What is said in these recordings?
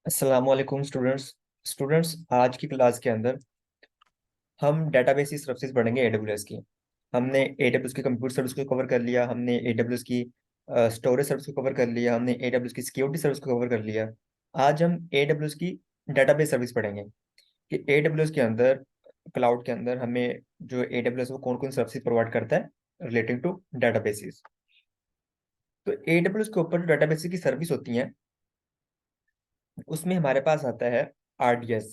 अस्सलाम वालेकुम स्टूडेंट्स। आज की क्लास के अंदर हम डेटाबेस सर्विसेज पढ़ेंगे एडब्ल्यूएस की। हमने एडब्ल्यूएस की कंप्यूटर सर्विस को कवर कर लिया, हमने एडब्ल्यूएस की स्टोरेज सर्विस को कवर कर लिया, हमने एडब्ल्यूएस की सिक्योरिटी सर्विस को कवर कर लिया। आज हम एडब्ल्यूएस की डेटाबेस सर्विस पढ़ेंगे कि एडब्ल्यूएस के अंदर, क्लाउड के अंदर हमें जो एडब्ल्यूएस वो कौन कौन सर्विस प्रोवाइड करता है रिलेटिंग टू डेटाबेसिस। तो एडब्ल्यूएस के ऊपर जो डेटाबेस की सर्विस होती है उसमें हमारे पास आता है आरडीएस।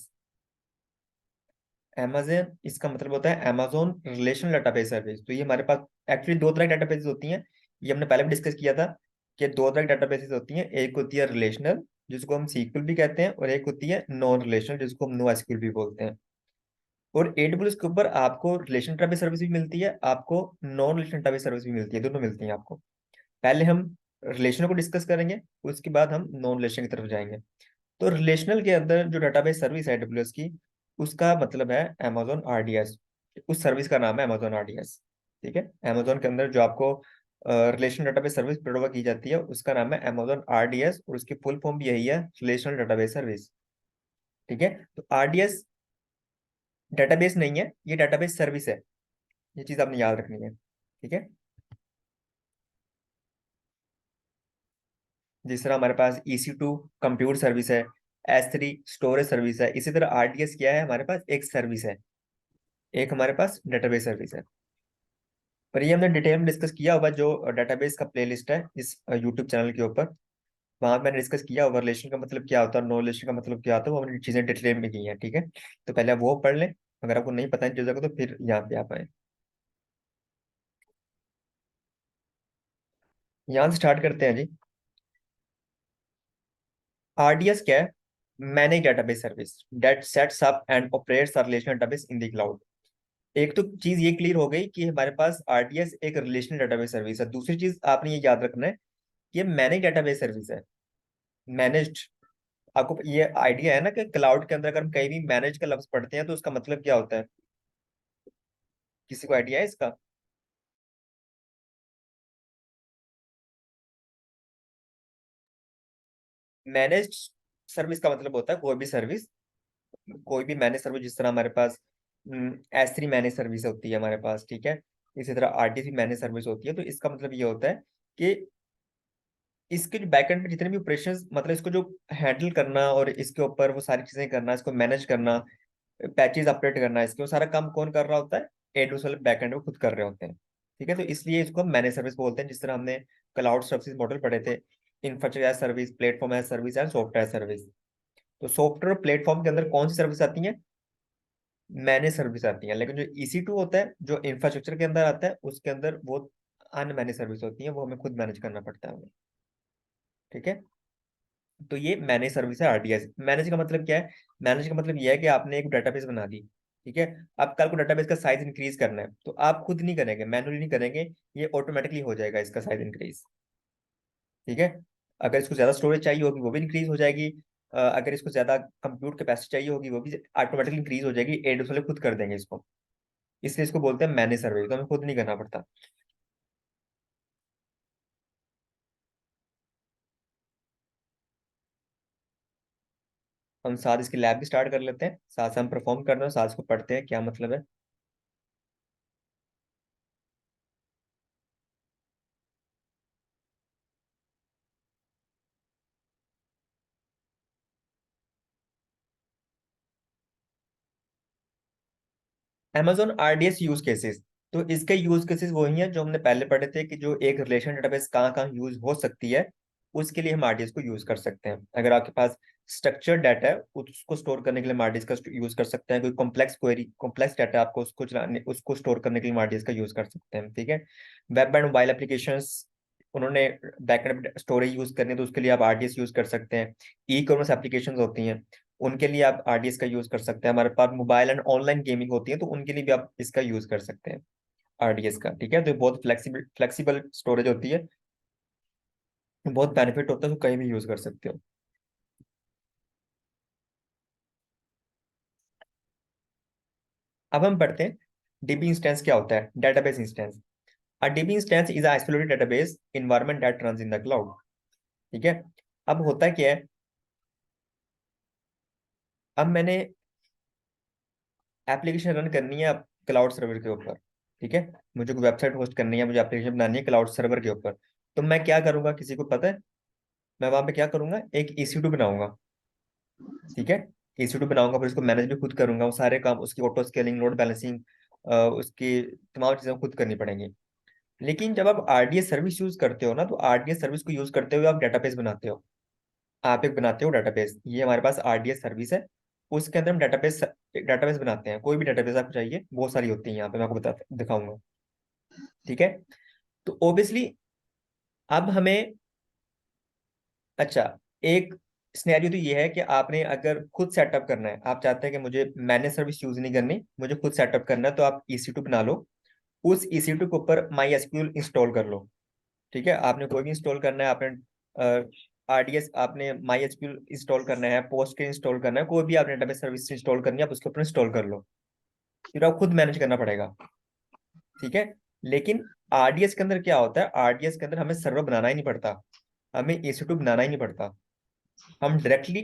अमेजन इसका मतलब होता है अमेजोन रिलेशनल डेटाबेस सर्विस। तो ये हमारे पास एक्चुअली दो तरह की डेटाबेसेस होती हैं। ये हमने पहले भी डिस्कस किया था कि दो तरह की डेटाबेसेस होती हैं। एक होती है रिलेशनल जिसको हम सीक्वल भी कहते हैं, और एक होती है नॉन रिलेशनल जिसको हम नो एसक्यूएल भी बोलते हैं। और एडब्ल्यूएस के ऊपर आपको रिलेशनल डेटाबेस सर्विस भी मिलती है, आपको नॉन रिलेशनल डेटाबेस सर्विस भी मिलती है, दोनों मिलती हैं आपको। पहले हम रिलेशनल को डिस्कस करेंगे, उसके बाद हम नॉन रिलेशन की तरफ जाएंगे। तो रिलेशनल के अंदर जो डेटाबेस सर्विस है AWS की, उसका मतलब है Amazon RDS। उस सर्विस का नाम है Amazon RDS। ठीक है, Amazon के अंदर जो आपको रिलेशनल डेटाबेस सर्विस प्रोवाइड की जाती है उसका नाम है Amazon RDS, और उसकी फुल फॉर्म भी यही है, रिलेशनल डेटाबेस सर्विस। ठीक है, तो RDS डेटाबेस नहीं है, ये डेटाबेस सर्विस है। ये चीज आपने याद रखनी है। ठीक है, जिस तरह हमारे पास EC2 कंप्यूटर सर्विस है, S3 स्टोरेज सर्विस है, इसी तरह RDS क्या है, हमारे पास एक सर्विस है, एक हमारे पास डेटाबेस सर्विस है। पर ये हमने डिटेल में डिस्कस किया होगा, जो डेटाबेस का प्लेलिस्ट है इस यूट्यूब चैनल के ऊपर, वहां मैंने डिस्कस किया होगा रिलेशन का मतलब क्या होता है, नो रिलेशन का मतलब क्या होता है, वो हमने चीजें डिटेल में की हैं। ठीक है, तो पहले आप वो पढ़ लें, अगर आपको नहीं पता इन चीजों को तो फिर यहाँ पे आप आए। यहाँ से स्टार्ट करते हैं जी। आरडीएस क्या है? Manage database service that sets up and operates a relational database in the cloud. एक तो चीज ये क्लियर हो गई कि हमारे पास आरडीएस एक रिलेशनल डेटाबेस सर्विस है। दूसरी चीज आपने ये याद रखना है कि ये मैनेज डेटाबेस सर्विस है। मैनेज्ड, आपको ये आइडिया है ना कि क्लाउड के अंदर अगर हम कहीं भी मैनेज का लफ्ज पढ़ते हैं तो उसका मतलब क्या होता है? किसी को आइडिया है इसका? मैनेज सर्विस का मतलब होता है कोई भी सर्विस, कोई भी मैनेज सर्विस। जिस तरह हमारे पास S3 मैनेज सर्विस होती है हमारे पास, ठीक है, इसी तरह RDC मैनेज सर्विस होती है। तो इसका मतलब ये होता है कि इसके जो बैकएंड में जितने भी ऑपरेशंस, मतलब इसको जो हैंडल करना और इसके ऊपर वो सारी चीजें करना, इसको मैनेज करना, पैचेस अपडेट करना, इसके वो सारा काम कौन कर रहा होता है? AWS वाले बैकएंड में खुद कर रहे होते हैं। ठीक है, तो इसलिए इसको हम मैनेज सर्विस बोलते हैं। जिस तरह हमने क्लाउड सर्विस मॉडल पढ़े थे, infrastructure as service, platform as service and software service. तो सॉफ्टवेयर और प्लेटफॉर्म के अंदर कौन सी सर्विस आती है? मैनेज सर्विस आती है। लेकिन जो EC2 होता है, जो इंफ्रास्ट्रक्चर के अंदर आता है, उसके अंदर वो अनमैनेज सर्विस होती है, वो हमें खुद मैनेज करना पड़ता है हमें। ठीक है, तो ये मैनेज सर्विस है RDS। मैनेज का मतलब क्या है? मैनेज का मतलब ये है कि आपने एक डेटाबेस बना दी, ठीक है, अब कल को डेटाबेस का साइज इंक्रीज करना है तो आप खुद नहीं करेंगे, मैनुअली नहीं करेंगे, ये ऑटोमेटिकली हो जाएगा इसका साइज इंक्रीज। ठीक है, अगर इसको ज्यादा स्टोरेज चाहिए होगी वो भी इंक्रीज हो जाएगी, अगर इसको ज्यादा कंप्यूट कैपेसिटी चाहिए होगी वो भी ऑटोमेटिकली इंक्रीज हो जाएगी, AWS वाले खुद कर देंगे इसको। इसलिए इसको बोलते हैं मैनेज सर्विस, तो हमें खुद नहीं करना पड़ता। हम साथ इसकी लैब भी स्टार्ट कर लेते हैं, साथ से हम परफॉर्म कर रहे हैं, साथ इसको पढ़ते हैं क्या मतलब है। Amazon RDS यूज केसेस, तो इसके यूज केसेस वही हैं जो हमने पहले पढ़े थे कि जो एक रिलेशन डेटाबेस कहाँ कहाँ यूज हो सकती है, उसके लिए हम RDS को यूज कर सकते हैं। अगर आपके पास स्ट्रक्चर्ड डाटा है उसको स्टोर करने के लिए हम RDS का यूज कर सकते हैं। कोई कॉम्प्लेक्स क्वेरी, कॉम्प्लेक्स डाटा आपको उसको चलाने, उसको स्टोर करने के लिए हम RDS का यूज कर सकते हैं। ठीक है, वेब एंड मोबाइल एप्लीकेशंस, उन्होंने बैकएंड स्टोरेज यूज करनी है तो उसके लिए आप RDS यूज कर सकते हैं। ई कॉमर्स एप्लीकेशंस होती हैं, उनके लिए आप RDS का यूज कर सकते हैं। हमारे पास मोबाइल एंड ऑनलाइन गेमिंग होती है तो उनके लिए भी आप इसका यूज कर सकते हैं, RDS का। ठीक है, तो ये बहुत फ्लेक्सिबल फ्लेक्सिबल स्टोरेज होती है, बहुत बेनिफिट होता है, तो कहीं भी यूज कर सकते हो। अब हम पढ़ते हैं DB इंस्टेंस क्या होता है, database instance. A DB instance is isolated database environment that runs in the cloud. ठीक है, अब होता क्या है, अब मैंने एप्लीकेशन रन करनी है क्लाउड सर्वर के ऊपर, ठीक है। मुझे कोई वेबसाइट होस्ट करनी है, मुझे एप्लीकेशन बनानी है क्लाउड सर्वर के ऊपर। तो मैं क्या करूंगा, किसी को पता है? मैं वहां पे क्या करूंगा, एक EC2 बनाऊंगा, ठीक है। EC2 बनाऊंगा, फिर उसको मैनेज भी खुद करूंगा, वो सारे काम उसकी ऑटो स्केलिंग, लोड बैलेंसिंग, उसकी तमाम चीजें खुद करनी पड़ेंगी। लेकिन जब आप RDS सर्विस यूज करते हो ना, तो RDS सर्विस को यूज करते हुए आप डेटाबेस बनाते हो। आप एक बनाते हो डेटाबेस, ये हमारे पास RDS सर्विस है। उसके अंदर हम डेटाबेस डेटाबेस बनाते हैं। कोई भी डेटाबेस आपको चाहिए, बहुत सारी होती है यहाँ पे, मैं आपको बता दिखाऊंगा, ठीक है। तो ऑब्वियसली अब हमें, अच्छा, एक सिनेरियो तो ये है कि आपने अगर खुद सेटअप करना है, आप चाहते हैं कि मुझे मैनेज सर्विस यूज नहीं करनी, मुझे खुद सेटअप करना है, तो आप EC2 बना लो। उस EC2 के ऊपर MySQL इंस्टॉल कर लो, ठीक है। आपने कोई भी इंस्टॉल करना है, आपने RDS, आपने MySQL इंस्टॉल करना है, पोस्टग्रे इंस्टॉल करना है, कोई भी आपने डेटाबेस सर्विस इंस्टॉल करनी है, आप उसके ऊपर इंस्टॉल कर लो। फिर आप खुद मैनेज करना पड़ेगा, ठीक है। लेकिन RDS के अंदर क्या होता है, RDS के अंदर हमें सर्वर बनाना ही नहीं पड़ता, हमें EC2 बनाना ही नहीं पड़ता। हम डायरेक्टली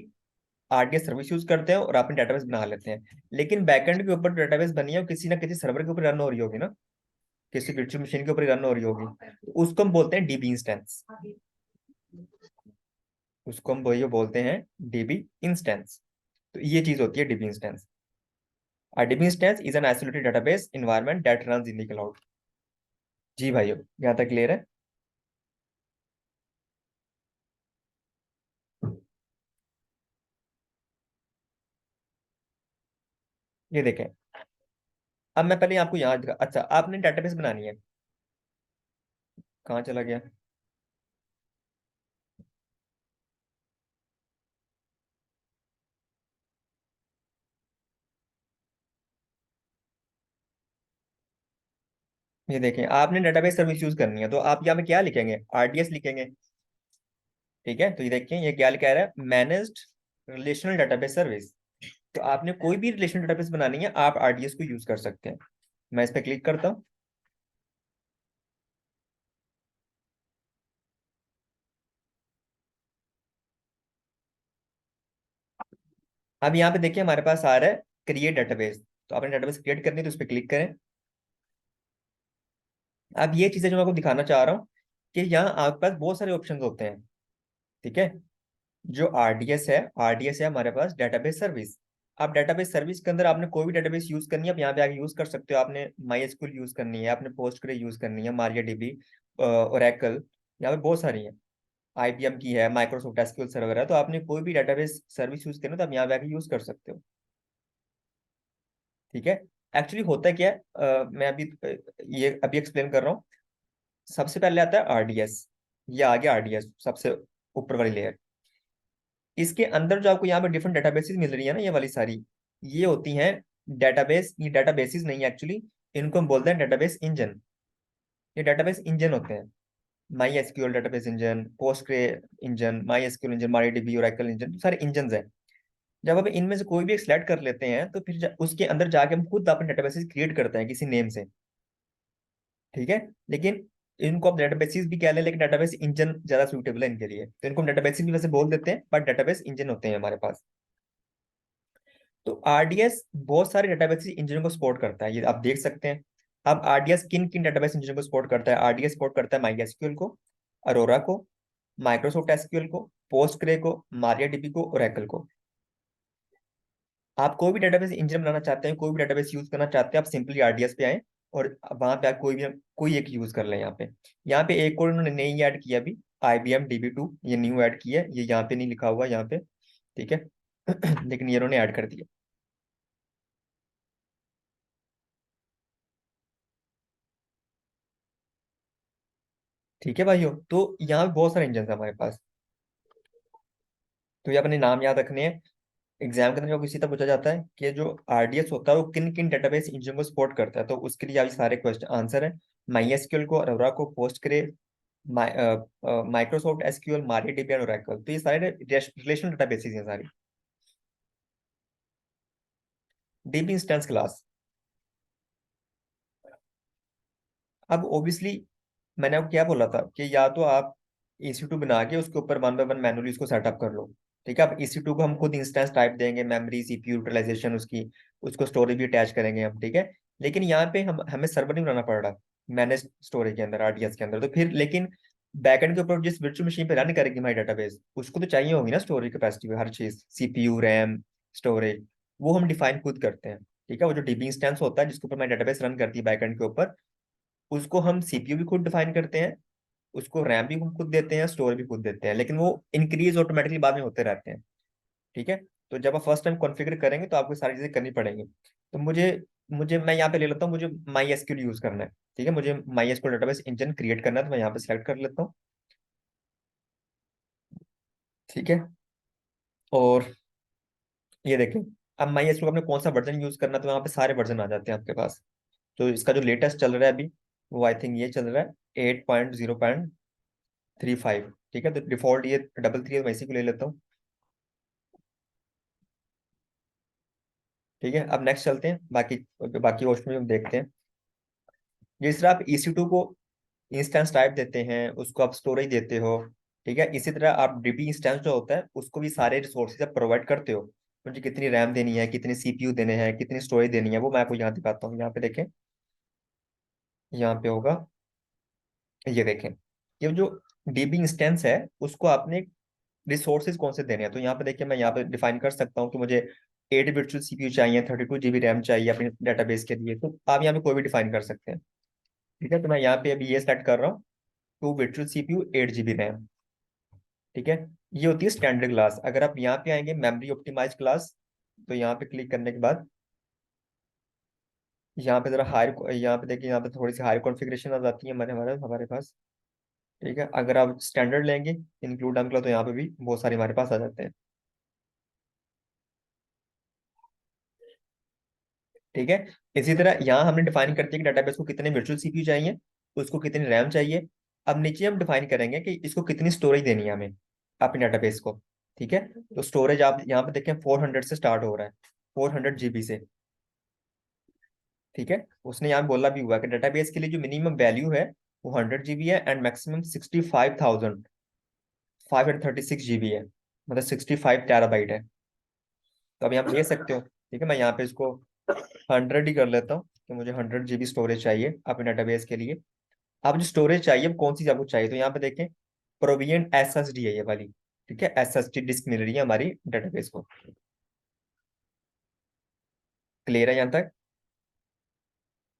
RDS सर्विस यूज करते हैं और अपने डेटाबेस बना लेते हैं। लेकिन बैकएंड के ऊपर डेटाबेस बनी है, वो किसी ना किसी सर्वर के ऊपर रन हो रही होगी ना, किसी वर्चुअल मशीन के ऊपर रन हो रही होगी, तो उसको हम बोलते हैं DB इंस्टेंस। उसको हम वही बोलते हैं DB इंस्टेंस। तो ये चीज होती है DB instance. A DB instance is an isolated database environment that runs in the cloud। जी भाइयों, यहाँ तक क्लियर है? ये देखें, अब मैं पहले आपको यहाँ अच्छा, आपने डेटाबेस बनानी है, कहाँ चला गया? ये देखें, आपने डेटाबेस सर्विस यूज करनी है, तो आप यहाँ पे क्या लिखेंगे, RDS लिखेंगे, ठीक है। तो ये देखिए, ये क्या लिखा है, मैनेज्ड रिलेशनल डेटाबेस सर्विस। तो आपने कोई भी रिलेशनल डेटाबेस बनानी है, आप RDS को यूज कर सकते हैं। मैं इस पे क्लिक करता हूँ। अब यहाँ पे देखिए, हमारे पास आ रहा है क्रिएट डेटाबेस। तो आपने डेटाबेस क्रिएट करनी है, तो उस पर क्लिक करें। अब ये चीजें जो मैं आपको दिखाना चाह रहा हूँ, कि यहाँ आपके पास बहुत सारे ऑप्शंस होते हैं, ठीक है। जो RDS है हमारे पास डेटाबेस सर्विस। आप डेटाबेस सर्विस के अंदर आपने कोई भी डेटाबेस यूज करनी है, आप यहाँ पे आके यूज कर सकते हो। आपने MySQL यूज करनी है, आपने पोस्टग्रे यूज करनी है, MariaDB, ओरेकल, यहाँ पे बहुत सारी है। IBM की है, माइक्रोसॉफ्ट SQL सर्वर है। तो आपने कोई भी डेटाबेस सर्विस यूज करना है, तो आप यहाँ पे आके यूज कर सकते हो, ठीक है। एक्चुअली होता क्या है, मैं अभी ये अभी एक्सप्लेन कर रहा हूँ। सबसे पहले आता है RDS। ये आ गया RDS, सबसे ऊपर वाली लेयर। इसके अंदर जो आपको यहाँ पे डिफरेंट डेटाबेसेस मिल रही है ना, ये वाली सारी, ये होती हैं डेटाबेस। ये डेटाबेसेस नहीं है एक्चुअली, इनको हम बोलते हैं डेटाबेस इंजन। ये डेटाबेस इंजन होते हैं। MySQL database engine, Postgre engine, MySQL engine, MariaDB, Oracle engine, तो सारे इंजन हैं। जब हम इनमें से कोई भी एक सिलेक्ट कर लेते हैं, तो फिर उसके अंदर जाके हम खुद अपने डेटाबेसेस क्रिएट करते हैं किसी नेम से, ठीक है। लेकिन इनको आप डेटाबेसेस भी कह लें, लेकिन डेटाबेस इंजन ज्यादा सूटेबल है इनके लिए, तो इनको हम डेटाबेसेस भी वैसे बोल देते हैं, बट डेटाबेस इंजन होते हैं हमारे पास। तो RDS बहुत सारे डेटाबेस इंजन को सपोर्ट करता है, ये आप देख सकते हैं। अब RDS किन किन डेटाबेस इंजन को सपोर्ट करता है? RDS सपोर्ट करता है MySQL को, अरोरा को, माइक्रोसॉफ्ट SQL को, पोस्टग्रे को, MariaDB को, ओरेकल को। आप कोई भी डेटाबेस इंजन बनाना चाहते हैं, कोई भी डेटाबेस यूज करना चाहते हैं, आप सिंपली RDS पे आए, और वहां पे आप कोई एक यूज कर लें। यहाँ पे एक और उन्होंने नई ऐड किया अभी, IBM DB2, ये न्यू ऐड किया है, ये यहाँ पे नहीं लिखा हुआ यहाँ पे, ठीक है। लेकिन ये उन्होंने ऐड कर दिया, ठीक है भाइयों। तो यहाँ पे बहुत सारे इंजन है हमारे पास, तो ये अपने नाम याद रखने हैं। एग्जाम के अंदर जो किसी तरह पूछा जाता है कि जो RDS होता है वो किन किन डेटाबेस इंजन को सपोर्ट करता है, तो उसके लिए अभी सारे क्वेश्चन आंसर है। MySQL को, अरोरा को, पोस्टग्रे, माइक्रोसॉफ्ट SQL, MariaDB और ओरेकल, तो ये सारे रिलेशनल डेटाबेसेस हैं सारी। DB इंस्टेंस क्लास, अब ओब्वियसली मैंने आपको क्या बोला था कि या तो आप EC2 बना के उसके ऊपर वन बाय वन मैनुअली उसको सेटअप कर लो, ठीक है। अब EC2 को हम खुद इंस्टेंस टाइप देंगे, मेमोरी CPU यूटिलाइजेशन उसकी, उसको स्टोरेज भी अटैच करेंगे हम, ठीक है। लेकिन यहाँ पे हमें सर्वर नहीं बनाना पड़ रहा मैनेज स्टोरेज के अंदर, RDS के अंदर। तो फिर लेकिन बैकएंड के ऊपर जिस वर्चुअल मशीन पे रन करेगी हमारी डेटाबेस, उसको तो चाहिए होगी ना स्टोरेज कैपेसिटी, हर चीज, CPU, रैम, स्टोरेज, वो हम डिफाइन खुद करते हैं। ठीक है। वो जो DB इंस्टेंस होता है जिसके ऊपर हमारी डेटाबेस रन करती है बैकएंड के ऊपर, उसको हम CPU भी खुद डिफाइन करते हैं, उसको रैम भी हम खुद देते हैं, स्टोरेज भी खुद देते हैं, लेकिन वो इंक्रीज ऑटोमेटिकली बाद में होते रहते हैं। ठीक है। तो जब आप फर्स्ट टाइम कॉन्फ़िगर करेंगे तो आपको सारी चीजें करनी पड़ेंगी। तो मुझे मुझे मैं यहाँ पे ले लेता हूँ, मुझे माई एसक्यूएल यूज करना है। ठीक है। मुझे my SQL database engine create करना है, तो मैं यहाँ पे सिलेक्ट कर लेता हूँ। ठीक है। और ये देखें, अब माई एसक्यूएल आपने कौन सा वर्जन यूज करना है, तो यहाँ पे सारे वर्जन आ जाते हैं आपके पास। तो इसका जो लेटेस्ट चल रहा है अभी, वो आई थिंक ये चल रहा है 8.0.35। ठीक है। तो डिफॉल्ट ये 33 है, मैं इसी को ले लेता हूँ। ठीक है। अब नेक्स्ट चलते हैं, बाकी बाकी होस्ट में हम देखते हैं। जिस तरह आप EC2 को इंस्टेंस टाइप देते हैं, उसको आप स्टोरेज देते हो, ठीक है, इसी तरह आप DB इंस्टेंस जो होता है उसको भी सारे रिसोर्सेज आप प्रोवाइड करते हो। मुझे कितनी रैम देनी है, कितनी CPU देने हैं, कितनी स्टोरेज देनी है, वो मैं आपको यहाँ दिखाता हूँ। यहाँ पे देखें, यहाँ पे होगा, ये देखें, ये जो DB इंस्टेंस है उसको आपने रिसोर्सेज कौन से देने हैं। तो यहाँ पे देखिए, मैं यहाँ पे डिफाइन कर सकता हूँ कि मुझे 8 वर्चुअल CPU चाहिए, 32 GB रैम चाहिए अपने डेटाबेस के लिए, तो आप यहाँ पे कोई भी डिफाइन कर सकते हैं। ठीक है। तो मैं यहाँ पे अभी ये सेलेक्ट कर रहा हूँ, 2 वर्चुअल CPU, 8 GB रैम। ठीक है। ये होती है स्टैंडर्ड क्लास। अगर आप यहाँ पे आएंगे मेमोरी ऑप्टिमाइज क्लास, तो यहाँ पे क्लिक करने के बाद यहाँ पे जरा हायर, यहाँ पे देखिए, यहाँ पे थोड़ी सी हायर कॉन्फ़िगरेशन आ जाती है हमारे हमारे हमारे पास। ठीक है। अगर आप स्टैंडर्ड लेंगे, इंक्लूड अनक्लूड, तो यहाँ पे भी बहुत सारे हमारे पास आ जाते हैं। ठीक है। इसी तरह यहाँ हमने डिफाइन कर दिया कि डाटाबेस को कितने वर्चुअल CPU चाहिए, उसको कितनी रैम चाहिए। अब नीचे हम डिफाइन करेंगे कि इसको कितनी स्टोरेज देनी है हमें अपने डाटाबेस को। ठीक है। तो स्टोरेज आप यहाँ पे देखें 400 से स्टार्ट हो रहा है, 400 GB से। ठीक है। उसने यहाँ बोला भी हुआ कि डेटाबेस के लिए जो मिनिमम वैल्यू है वो 100 GB है, एंड मैक्सिमम 65,536 GB है, मतलब 65 TB है। तो अभी आप ले सकते हो। ठीक है। मैं यहाँ पे इसको 100 ही कर लेता हूँ, कि मुझे 100 GB स्टोरेज चाहिए अपने डेटाबेस के लिए। अब जो स्टोरेज चाहिए, अब कौन सी आपको चाहिए, तो यहाँ पे देखें, प्रोविएंट SSD है ये वाली। ठीक है। SSD डिस्क मिल रही है हमारी डेटाबेस को। क्लियर है यहाँ तक।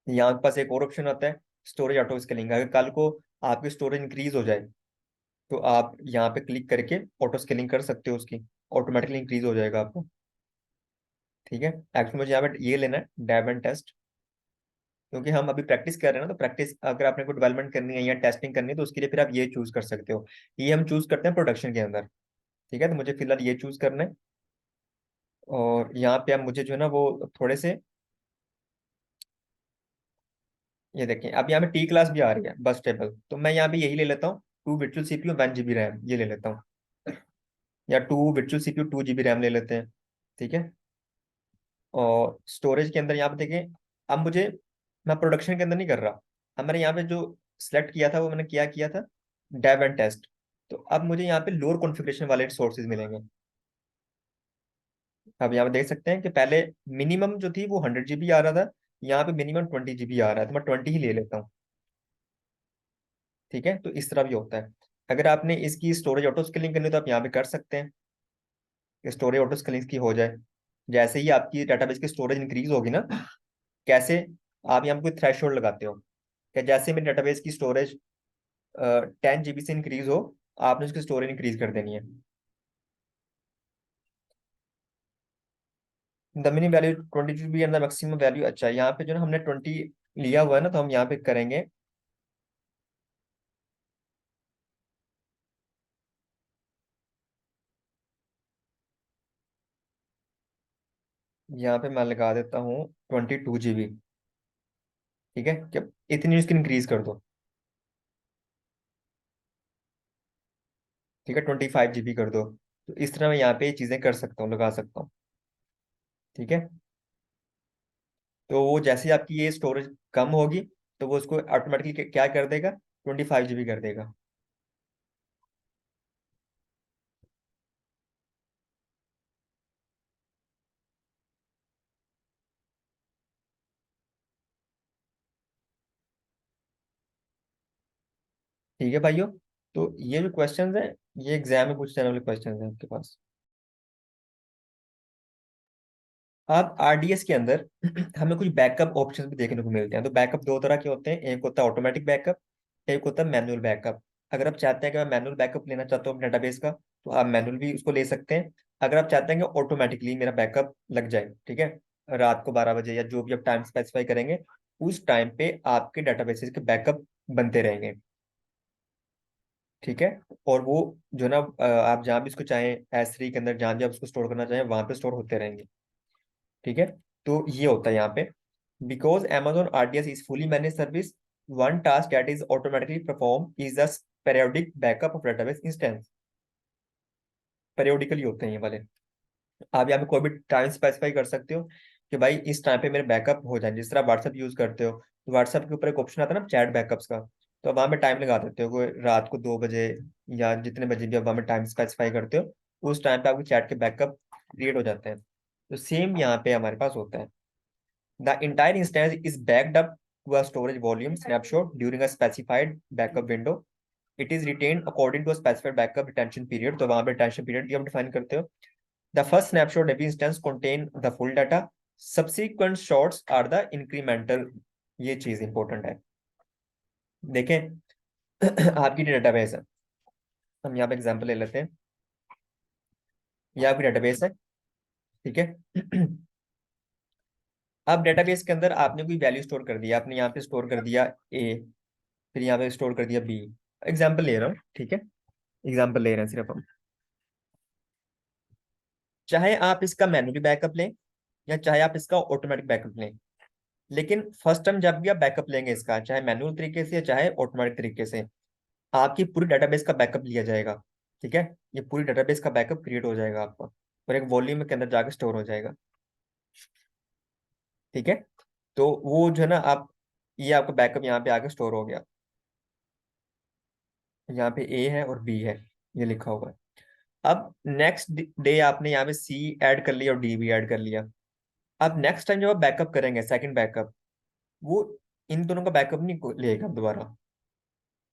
यहाँ के पास एक और ऑप्शन आता है, स्टोरेज ऑटो स्केलिंग। अगर कल को आपकी स्टोरेज इंक्रीज हो जाए, तो आप यहाँ पे क्लिक करके ऑटो स्केलिंग कर सकते हो उसकी, ऑटोमेटिकली इंक्रीज हो जाएगा आपको। ठीक है। एक्चुअली मुझे यहाँ पे ये लेना है डेव एंड टेस्ट, क्योंकि हम अभी प्रैक्टिस कर रहे हैं ना। तो प्रैक्टिस अगर आपने को डेवलपमेंट करनी है या टेस्टिंग करनी है, तो उसके लिए फिर आप ये चूज कर सकते हो। ये हम चूज करते हैं प्रोडक्शन के अंदर। ठीक है। तो मुझे फिलहाल ये चूज करना है। और यहाँ पे अब मुझे जो है ना वो थोड़े से, ये देखें, अब यहाँ पे T क्लास भी आ रही है, बस टेबल, तो मैं यहाँ पे यही ले लेता हूँ, 2 वर्चुअल CPU, 1 GB रैम, ये ले लेता हूँ। या 2 वर्चुअल CPU, 2 GB रैम ले लेते हैं। ठीक है। और स्टोरेज के अंदर यहाँ पे देखें, अब मुझे, मैं प्रोडक्शन के अंदर नहीं कर रहा, हमारे यहाँ पे जो सिलेक्ट किया था वो मैंने क्या किया था, डेव एंड टेस्ट। तो अब मुझे यहाँ पे लोअर कॉन्फ़िगरेशन वाले रिसोर्सेज मिलेंगे। अब यहाँ पे देख सकते हैं कि पहले मिनिमम जो थी वो 100 GB आ रहा था, यहाँ पे मिनिमम 20 GB आ रहा है, तो मैं 20 ही ले लेता हूँ। ठीक है। तो इस तरह भी होता है। अगर आपने इसकी स्टोरेज ऑटो स्केलिंग करनी है, तो आप यहाँ पे कर सकते हैं कि स्टोरेज ऑटो स्केलिंग की हो जाए। जैसे ही आपकी डाटाबेस की स्टोरेज इंक्रीज होगी ना, कैसे, आप यहाँ पे कोई थ्रेशोल्ड लगाते हो कि जैसे मेरे डेटाबेस की स्टोरेज 10 GB से इंक्रीज हो, आपने उसकी स्टोरेज इंक्रीज कर देनी है। The minimum value 20 GB and the maximum value, अच्छा यहाँ पे जो ना हमने 20 लिया हुआ है ना, तो हम यहाँ पे करेंगे, यहाँ पे मैं लगा देता हूँ 22 GB। ठीक है। कि इतनी उसकी इंक्रीज कर दो। ठीक है। 25 GB कर दो। तो इस तरह मैं यहाँ पे ये चीजें कर सकता हूँ, लगा सकता हूँ। ठीक है। तो वो जैसे ही आपकी ये स्टोरेज कम होगी, तो वो उसको ऑटोमेटिकली क्या कर देगा, 25 GB कर देगा। ठीक है भाइयों। तो ये जो क्वेश्चंस है, ये एग्जाम में पूछे जाने वाले क्वेश्चंस हैं आपके पास। अब आरडीएस के अंदर हमें कुछ बैकअप ऑप्शंस भी देखने को मिलते हैं। तो बैकअप दो तरह के होते हैं, एक होता है ऑटोमेटिक बैकअप, एक होता है मैनुअल बैकअप। अगर आप चाहते हैं कि मैं मैनुअल बैकअप लेना चाहता हूँ डेटाबेस का, तो आप मैनुअल भी उसको ले सकते हैं। अगर आप चाहते हैं कि ऑटोमेटिकली मेरा बैकअप लग जाए, ठीक है, रात को 12 बजे या जो भी आप टाइम स्पेसिफाई करेंगे, उस टाइम पे आपके डेटाबेसेस के बैकअप बनते रहेंगे। ठीक है। और वो जो है ना, आप जहाँ भी इसको चाहें, S3 के अंदर जहाँ भी आप उसको स्टोर करना चाहें, वहां पे स्टोर होते रहेंगे। ठीक है। तो ये होता है यहाँ पे, because Amazon RDS is fully manage service, one task that is automatically perform is the periodic backup of database instance. Periodically होते हैं ये वाले। आप यहाँ पे कोई भी टाइम स्पेसिफाई कर सकते हो कि भाई इस टाइम पे मेरे बैकअप हो जाए। जिस तरह व्हाट्सएप यूज करते हो, तो व्हाट्सएप के ऊपर एक ऑप्शन आता है ना चैट बैकअप्स का, तो वहां पे टाइम लगा देते हो, कोई रात को 2 बजे या जितने बजे भी आप वहां पे टाइम स्पेसिफाई करते हो, उस टाइम पे आपके चैट के बैकअप क्रिएट हो जाते हैं। तो सेम यहाँ पे हमारे पास होता है। The entire instance is backed up to a storage volume snapshot during a specified backup window. It is retain according to specified backup retention period. तो वहां पे रिटेंशन पीरियड भी हम डिफाइन करते हो। The first snapshot every instance contain the full data. Subsequent shots are the incremental। ये चीज important है। देखें, आपकी डेटाबेस है, हम यहाँ पे एग्जांपल ले लेते हैं। ये आपकी डेटाबेस है, ठीक है। अब डेटाबेस के अंदर आपने कोई वैल्यू स्टोर कर दिया, आपने यहाँ पे स्टोर कर दिया ए, फिर यहाँ पे स्टोर कर दिया बी। एग्जाम्पल ले रहा हूँ, ठीक है, एग्जाम्पल ले रहे हैं सिर्फ हम। चाहे आप इसका मैन्युअली बैकअप लें या चाहे आप इसका ऑटोमेटिक बैकअप लें, लेकिन फर्स्ट टाइम जब भी आप बैकअप लेंगे इसका, चाहे मैनुअल तरीके से या चाहे ऑटोमेटिक तरीके से, आपकी पूरी डेटाबेस का बैकअप लिया जाएगा। ठीक है। ये पूरी डेटाबेस का बैकअप क्रिएट हो जाएगा आपका, और एक वॉल्यूम के अंदर जाकर स्टोर हो जाएगा। ठीक है। तो वो जो है ना, आप, ये आपका बैकअप यहाँ पे आके स्टोर हो गया। यहाँ पे ए है और बी है, ये लिखा हुआ है। अब नेक्स्ट डे आपने यहाँ पे सी ऐड कर लिया और डी भी ऐड कर लिया। अब नेक्स्ट टाइम जब आप बैकअप करेंगे, सेकंड बैकअप, वो इन दोनों का बैकअप नहीं लेगा दोबारा।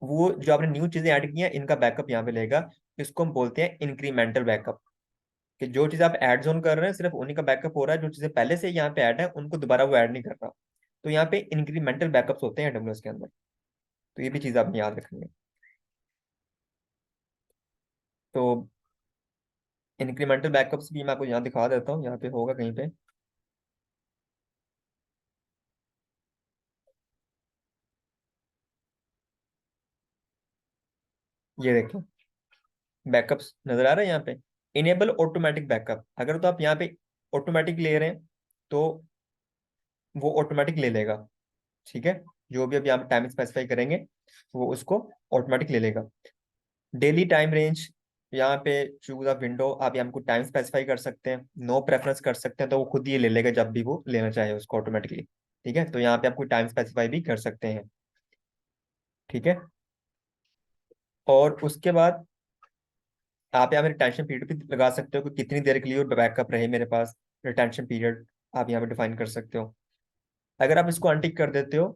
वो जो आपने न्यू चीजें ऐड की हैं, इनका बैकअप यहाँ पे लेगा। इसको हम बोलते हैं इंक्रीमेंटल बैकअप। कि जो चीज आप एड जोन कर रहे हैं, सिर्फ उन्हीं का बैकअप हो रहा है, जो चीजें पहले से यहाँ पे ऐड है उनको दोबारा वो ऐड नहीं कर रहा। तो यहाँ पे इंक्रीमेंटल बैकअप्स होते हैं AWS के अंदर। तो ये भी चीज आपने याद रखनी है। तो इंक्रीमेंटल बैकअप्स भी मैं आपको यहाँ दिखा देता हूँ, यहाँ पे होगा कहीं पे। ये देखो, बैकअप्स नजर आ रहा है यहाँ पे। इनेबल ऑटोमेटिक बैकअप, अगर तो आप यहाँ पे ऑटोमेटिक ले रहे हैं, तो वो ऑटोमेटिक ले लेगा। ठीक है। जो भी अब यहाँ पे टाइम स्पेसिफाई करेंगे, वो उसको ऑटोमेटिक ले लेगा। डेली टाइम रेंज, यहाँ पे चूज अ विंडो, आप यहाँ पे टाइम स्पेसिफाई कर सकते हैं, नो प्रेफरेंस कर सकते हैं, तो वो खुद ही ले लेगा जब भी वो लेना चाहे उसको ऑटोमेटिकली। ठीक है। तो यहाँ पे आप कोई टाइम स्पेसिफाई भी कर सकते हैं। ठीक है। और उसके बाद आप यहाँ पे रिटेंशन पीरियड भी लगा सकते हो कि कितनी देर के लिए बैकअप रहे मेरे पास। रिटेंशन पीरियड आप यहाँ पे डिफाइन कर सकते हो। अगर आप इसको अनटिक कर देते हो,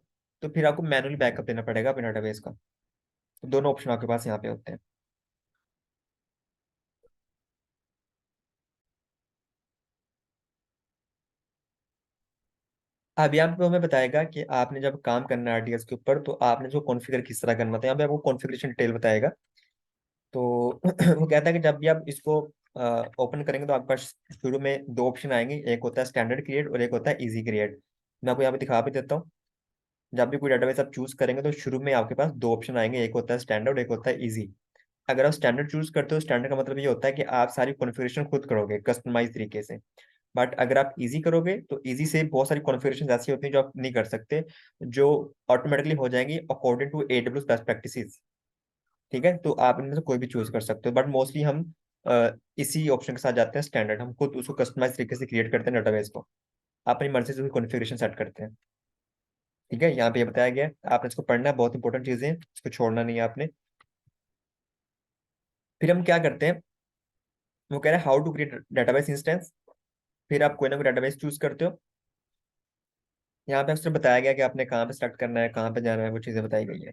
तो फिर आपको मैनुअली बैकअप देना पड़ेगा अपने डेटाबेस का। तो दोनों ऑप्शन आपके पास यहाँ पे होते हैं। अब यहाँ पे हमें बताएगा कि आपने जब काम करना है आरडीएस के ऊपर, तो आपने जो कॉन्फ़िगर किस तरह करना था, यहाँ पे आपको कॉन्फ़िगरेशन डिटेल बताएगा। तो वो कहता है कि जब भी आप इसको ओपन करेंगे, तो आपके पास शुरू में दो ऑप्शन आएंगे, एक होता है स्टैंडर्ड क्रिएट और एक होता है इजी क्रिएट। मैं आपको यहाँ पे दिखा भी देता हूँ। जब भी कोई डेटाबेस आप चूज करेंगे, तो शुरू में आपके पास दो ऑप्शन आएंगे, एक होता है स्टैंडर्ड, एक होता है इजी। अगर आप स्टैंडर्ड चूज करते हो, स्टैंडर्ड का मतलब ये होता है कि आप सारी कॉन्फ़िगरेशन खुद करोगे कस्टमाइज तरीके से। बट अगर आप इजी करोगे, तो इजी से बहुत सारी कॉन्फ़िगरेशन ऐसी होती हैं जो आप नहीं कर सकते, जो ऑटोमेटिकली हो जाएंगी according to AWS best practices. ठीक है। तो आप इनमें से कोई भी चूज कर सकते हो, बट मोस्टली हम इसी ऑप्शन के साथ जाते हैं स्टैंडर्ड। हम खुद उसको कस्टमाइज तरीके से क्रिएट करते हैं डेटाबेस को, अपनी मर्जी से उसकी कॉन्फ़िगरेशन सेट करते हैं। ठीक है। यहाँ पे ये बताया गया है, आपने इसको पढ़ना है, बहुत इंपॉर्टेंट चीजें हैं, इसको छोड़ना नहीं है आपने। फिर हम क्या करते हैं, वो कह रहे हैं how to create database instance. फिर आप कोई ना कोई डेटाबेस चूज करते हो। यहाँ पे आपसे बताया गया कि आपने कहाँ पे स्टार्ट करना है, कहाँ पे जाना है, वो चीजें बताई गई है।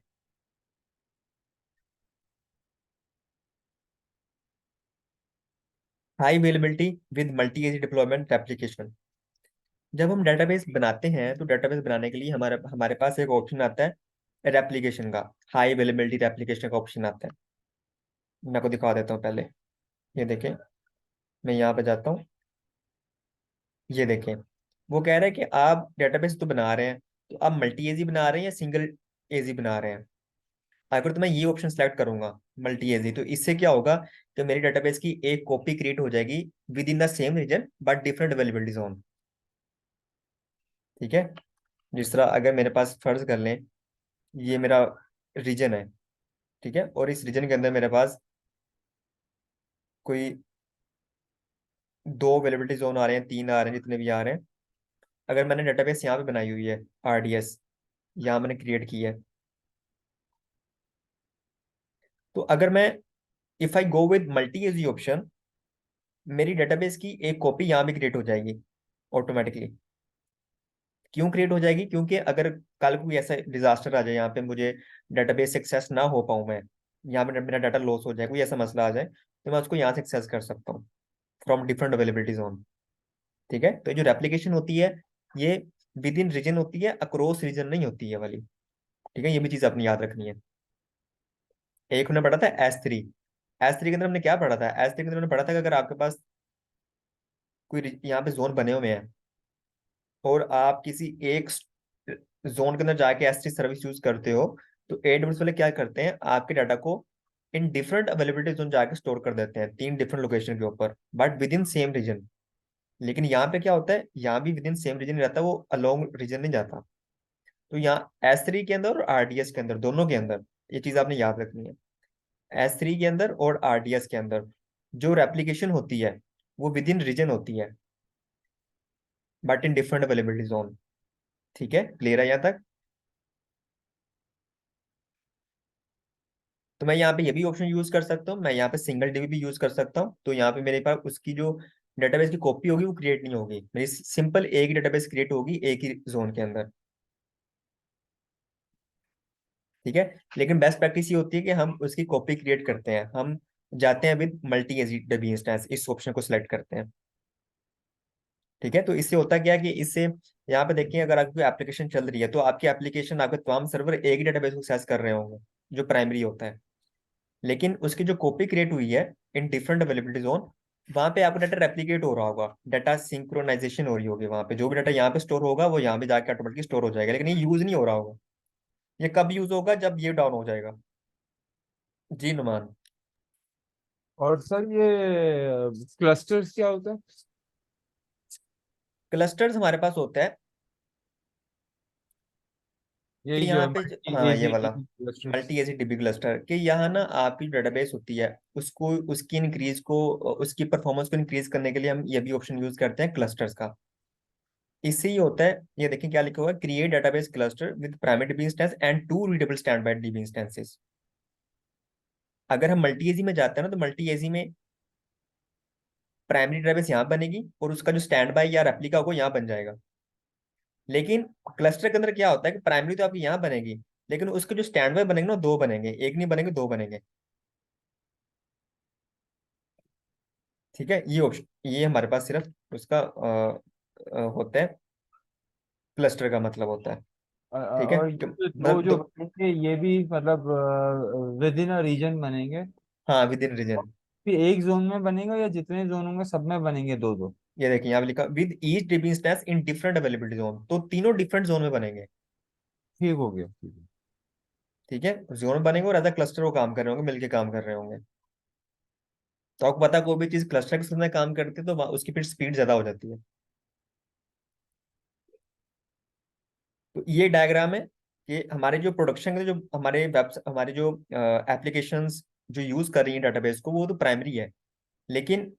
High availability with multi AZ deployment application. जब हम डेटाबेस बनाते हैं तो डेटाबेस बनाने के लिए हमारे हमारे पास एक ऑप्शन आता है रेप्लिकेशन का। हाई अवेलेबिलिटी रेप्लिकेशन का ऑप्शन आता है। मैं आपको दिखा देता हूँ पहले। ये देखें, मैं यहाँ पे जाता हूँ। ये देखें, वो कह रहा है कि आप डेटाबेस तो बना रहे हैं, तो आप मल्टी एजी बना रहे हैं या सिंगल एजी बना रहे हैं। अगर तो मैं ये ऑप्शन सेलेक्ट करूंगा मल्टी एजी, तो इससे क्या होगा कि मेरी डेटाबेस की एक कॉपी क्रिएट हो जाएगी within the same region but different availability zone. ठीक है। जिस तरह अगर मेरे पास फर्ज कर लें, ये मेरा रीजन है, ठीक है, और इस रीजन के अंदर मेरे पास कोई दो अवेलेबिलिटी जोन आ रहे हैं, तीन आ रहे हैं, जितने भी आ रहे हैं। अगर मैंने डेटाबेस यहाँ पे बनाई हुई है, आरडीएस यहाँ मैंने क्रिएट की है, तो अगर मैं if I go with multi AG option, मेरी डेटाबेस की एक कॉपी यहाँ भी क्रिएट हो जाएगी ऑटोमेटिकली। क्यों क्रिएट हो जाएगी? क्योंकि अगर कल कोई ऐसा डिजास्टर आ जाए, यहाँ पे मुझे डेटाबेस एक्सेस ना हो पाऊँ मैं, यहाँ पे मेरा डाटा लॉस हो जाए, कोई ऐसा मसला आ जाए, तो मैं उसको यहाँ से एक्सेस कर सकता हूँ फ्रॉम डिफरेंट अवेलेबिलिटी जोन। ठीक है। तो ये जो रेप्लिकेशन होती है, ये विद इन रीजन होती है, अक्रॉस रीजन नहीं होती है वाली। ठीक है, ये भी चीज आपने याद रखनी है। एक हमने पढ़ा था S3। S3 के अंदर हमने क्या पढ़ा था? S3 के अंदर हमने पढ़ा था कि अगर आपके पास कोई यहाँ पे जोन बने हुए हैं और आप किसी एक जोन के अंदर जाके S3 सर्विस यूज करते हो, तो AWS वाले क्या करते हैं, आपके डाटा को इन डिफरेंट अवेलेबिलिटी जोन जाके स्टोर कर देते हैं, तीन डिफरेंट लोकेशन के ऊपर, but within same region. लेकिन यहाँ पे क्या होता है, यहाँ भी विद इन सेम रीजन रहता है, वो अलोंग रीजन नहीं जाता। तो यहाँ S3 के अंदर और आरडीएस के अंदर, दोनों के अंदर ये चीज आपने याद रखनी है। S3 के अंदर और आरडीएस के अंदर जो रेप्लिकेशन होती है, वो विद इन रीजन होती है but in different availability zone. ठीक है, क्लियर है यहाँ तक? तो मैं यहाँ पे ये भी ऑप्शन यूज कर सकता हूँ, मैं यहाँ पे सिंगल डीबी भी यूज कर सकता हूँ। तो यहाँ पे मेरे पास उसकी जो डेटाबेस की कॉपी होगी वो क्रिएट नहीं होगी, मेरी सिंपल एक ही डेटाबेस क्रिएट होगी एक ही जोन के अंदर। ठीक है। लेकिन बेस्ट प्रैक्टिस ये होती है कि हम उसकी कॉपी क्रिएट करते हैं, हम जाते हैं विद मल्टी डीबी इंस्टेंस, इस ऑप्शन को सिलेक्ट करते हैं। ठीक है। तो इससे होता क्या है कि इससे यहाँ पे देखिए, अगर आपकी एप्लीकेशन चल रही है तो आपकी एप्लीकेशन, आपके तमाम सर्वर एक ही डेटाबेस को एक्सेस कर रहे होंगे, जो प्राइमरी होता है। लेकिन उसकी जो कॉपी क्रिएट हुई है इन डिफरेंट अवेलेबिलिटी जोन, वहां पे आपका डाटा रेप्लिकेट हो रहा होगा, डाटा सिंक्रोनाइजेशन हो रही होगी। वहां पे जो भी डाटा यहाँ पे स्टोर होगा वो यहाँ पे जाके ऑटोमेटिकली स्टोर हो जाएगा, लेकिन ये यूज नहीं हो रहा होगा। ये कब यूज होगा? जब ये डाउन हो जाएगा। जी नुमान। और सर ये क्लस्टर्स क्या होता है? क्लस्टर्स हमारे पास होता है कि यही जो यहाँ है पे मल्टी हाँ, ये एजी वाला clusters. Multi AC dB cluster, कि यहाँ ना आपकी डेटाबेस होती है, उसको उसकी इंक्रीज को, उसकी परफॉर्मेंस को इंक्रीज करने के लिए हम ये भी ऑप्शन यूज करते हैं क्लस्टर्स का। इससे ही होता है, ये देखिए क्या लिखा हुआ है, create database cluster with primary DB instance and two readable standby DB instances. अगर हम मल्टी एजी में जाते हैं ना, तो मल्टी एजी में प्राइमरी डेटाबेस यहाँ बनेगी और उसका जो स्टैंड बाय या रेप्लिका होगा यहाँ बन जाएगा। लेकिन क्लस्टर के अंदर क्या होता है कि प्राइमरी तो आपकी यहाँ बनेगी, लेकिन उसके जो स्टैंड बाय बनेंगे ना, दो बनेंगे, एक नहीं बनेंगे, दो बनेंगे। ठीक है, ये ऑप्शन, ये हमारे पास सिर्फ उसका होता है, क्लस्टर का मतलब होता है। ठीक है, और ये जो दो मतलब जो दो। बनेंगे ये भी मतलब विद इन अ रीजन बनेंगे? हाँ, विद इन रीजन। फिर एक जोन में बनेगा या जितने जोन होंगे सब में बनेंगे दो दो? ये देखिए यहाँ पे लिखा with each dB instance in different availability zone, तो तीनों डिफरेंट जोन में बनेंगे। ठीक हो गया, ठीक है। ठीक है, जोन बनेंगे और एज क्लस्टर वो काम कर रहे होंगे, मिलके काम कर रहे होंगे। तो आपको पता है, कोई भी चीज क्लस्टर के साथ में काम करती है तो उसकी फिर स्पीड ज्यादा हो जाती है। तो ये डायग्राम है कि हमारे जो प्रोडक्शन के जो हमारे वेब, हमारे जो एप्लीकेशंस जो यूज कर रही हैं डेटाबेस को, वो तो प्राइमरी है, लेकिन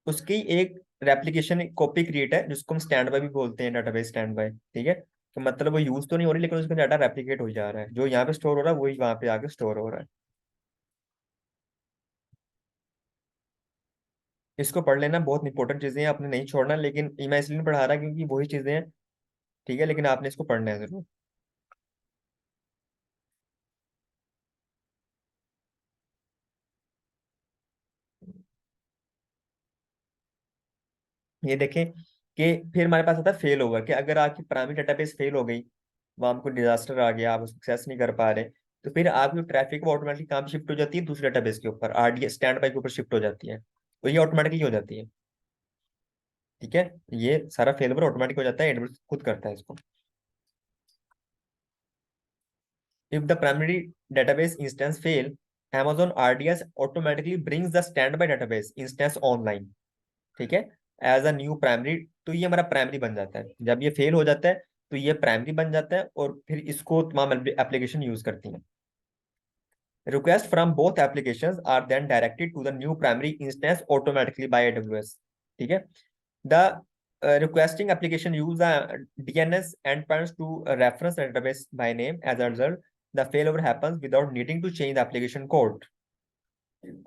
उसकी एक रेप्लिकेशन कॉपी क्रिएट है जिसको हम स्टैंड बाय भी बोलते हैं, डेटाबेस स्टैंड बाय। ठीक है, तो मतलब वो यूज तो नहीं हो रही, लेकिन उसका डाटा रेप्लिकेट हो जा रहा है, जो यहाँ पे स्टोर हो रहा है वही वहां पे आके स्टोर हो रहा है। इसको पढ़ लेना, बहुत इंपॉर्टेंट चीजें हैं, आपने नहीं छोड़ना, लेकिन ये मैं इसलिए नहीं पढ़ा रहा क्योंकि वही चीजें हैं। ठीक है, लेकिन आपने इसको पढ़ना है जरूर। ये देखें कि फिर हमारे पास आता है फेल ओवर, कि अगर आपकी प्राइमरी डेटाबेस फेल हो गई, वहां आपको डिजास्टर आ गया, आप सक्सेस नहीं कर पा रहे, तो फिर आपकी ट्रैफिक वो ऑटोमेटिकली कहाँ पे शिफ्ट हो जाती है, दूसरे डेटाबेस के ऊपर, आरडीएस स्टैंड बाई के ऊपर शिफ्ट हो जाती है, तो ये ऑटोमेटिकली हो जाती है। ठीक है, ये सारा फेल ओवर ऑटोमेटिक हो जाता है, एडब्ल्यूएस खुद करता है इसको। If the primary database instance fail, Amazon RDS automatically brings the standby database instance online, ठीक है, एज अ न्यू प्राइमरी। तो ये हमारा प्राइमरी बन जाता है, जब ये फेल हो जाता है तो ये प्राइमरी बन जाता है, और फिर इसको तमाम एप्लीकेशन यूज करती हैं। Request from both applications are then directed to the new primary instance automatically by AWS. ठीक है, the requesting application use the DNS endpoints to reference the database by name. As a result, the failover happens without needing to change the application code.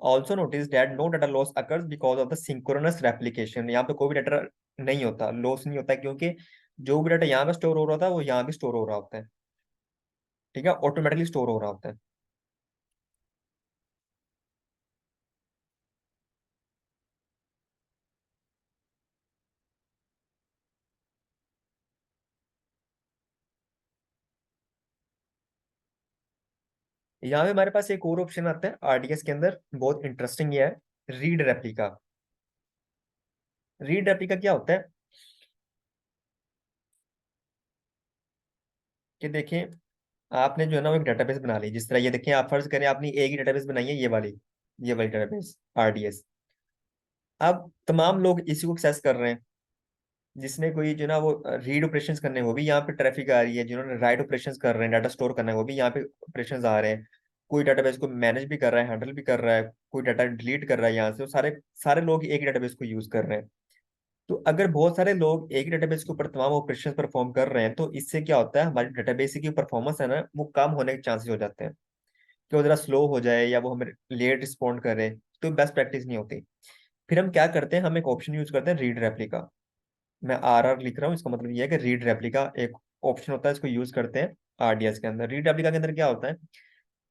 Also notice that no data loss occurs because of the synchronous replication. यहाँ पे कोई भी data नहीं होता, loss नहीं होता, क्योंकि जो भी डाटा यहाँ पे स्टोर हो रहा था वो यहाँ भी स्टोर हो रहा होता है। ठीक है, ऑटोमेटिकली स्टोर हो रहा होता है। यहाँ पे हमारे पास एक और ऑप्शन आता है आरडीएस के अंदर, बहुत इंटरेस्टिंग ये है, रीड रेप्लिका। रीड रेप्लिका क्या होता है कि देखें, आपने जो है ना वो एक डेटाबेस बना ली, जिस तरह ये देखें, आप फर्ज करें आपने एक ही डेटाबेस बनाई है, ये वाली डेटाबेस आरडीएस। अब तमाम लोग इसी को एक्सेस कर रहे हैं, जिसने कोई जो ना वो रीड ऑपरेशंस करने हैं, वो भी यहाँ पे ट्रैफिक आ रही है, जिन्होंने राइट ऑपरेशंस कर रहे हैं, डाटा स्टोर करना है, वो भी यहाँ पे ऑपरेशंस आ रहे हैं। कोई डाटाबेस को मैनेज भी कर रहा है, हैंडल भी कर रहा है, कोई डाटा डिलीट कर रहा है यहाँ से, वो सारे सारे लोग एक ही डाटाबेस को यूज कर रहे हैं। तो अगर बहुत सारे लोग एक ही डेटाबेस के ऊपर तमाम ऑपरेशन परफॉर्म कर रहे हैं, तो इससे क्या होता है, हमारी डेटाबेस की परफॉर्मेंस है ना, वो कम होने के चांसेस हो जाते हैं, कि वो जरा स्लो हो जाए या वो हमें लेट रिस्पॉन्ड करे, तो बेस्ट प्रैक्टिस नहीं होती। फिर हम क्या करते हैं, हम एक ऑप्शन यूज करते हैं, रीड रेप्लिका। मैं आर लिख रहा हूँ, इसका मतलब ये है कि रीड रेप्लिका एक ऑप्शन होता है, इसको यूज करते हैं आरडीएस के अंदर। रीड रेप्लिका के अंदर क्या होता है,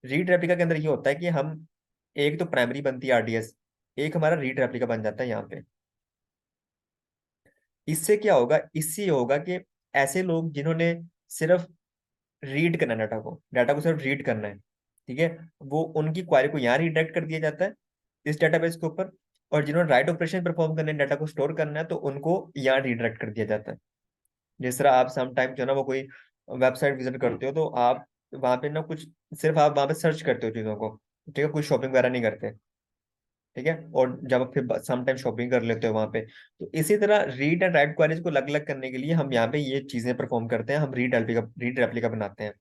रीड रेप्लिका के अंदर ये होता है कि हम, एक तो प्राइमरी बनती है आरडीएस, एक हमारा रीड रेप्लिका बन जाता है यहाँ पे। इससे क्या होगा, इससे ये होगा कि ऐसे लोग जिन्होंने सिर्फ रीड करना है, डाटा को सिर्फ रीड करना है, ठीक है, वो उनकी क्वारी को यहाँ रिडायरेक्ट कर दिया जाता है इस डेटाबेस के ऊपर। और जिन्होंने राइट ऑपरेशन परफॉर्म करने, डाटा को स्टोर करना है, तो उनको यहाँ रिडायरेक्ट कर दिया जाता है। जिस तरह आप सम टाइम जो है ना वो कोई वेबसाइट विजिट करते हो, तो आप वहां पे ना कुछ, सिर्फ आप वहां पे सर्च करते हो चीजों को, ठीक है, कोई शॉपिंग वगैरह नहीं करते। ठीक है, और जब आप फिर सम टाइम शॉपिंग कर लेते हो वहां पे, तो इसी तरह रीड एंड राइट क्वेरीज को अलग अलग करने के लिए हम यहाँ पे ये चीजें परफॉर्म करते हैं, हम रीड रेप्लिका बनाते हैं।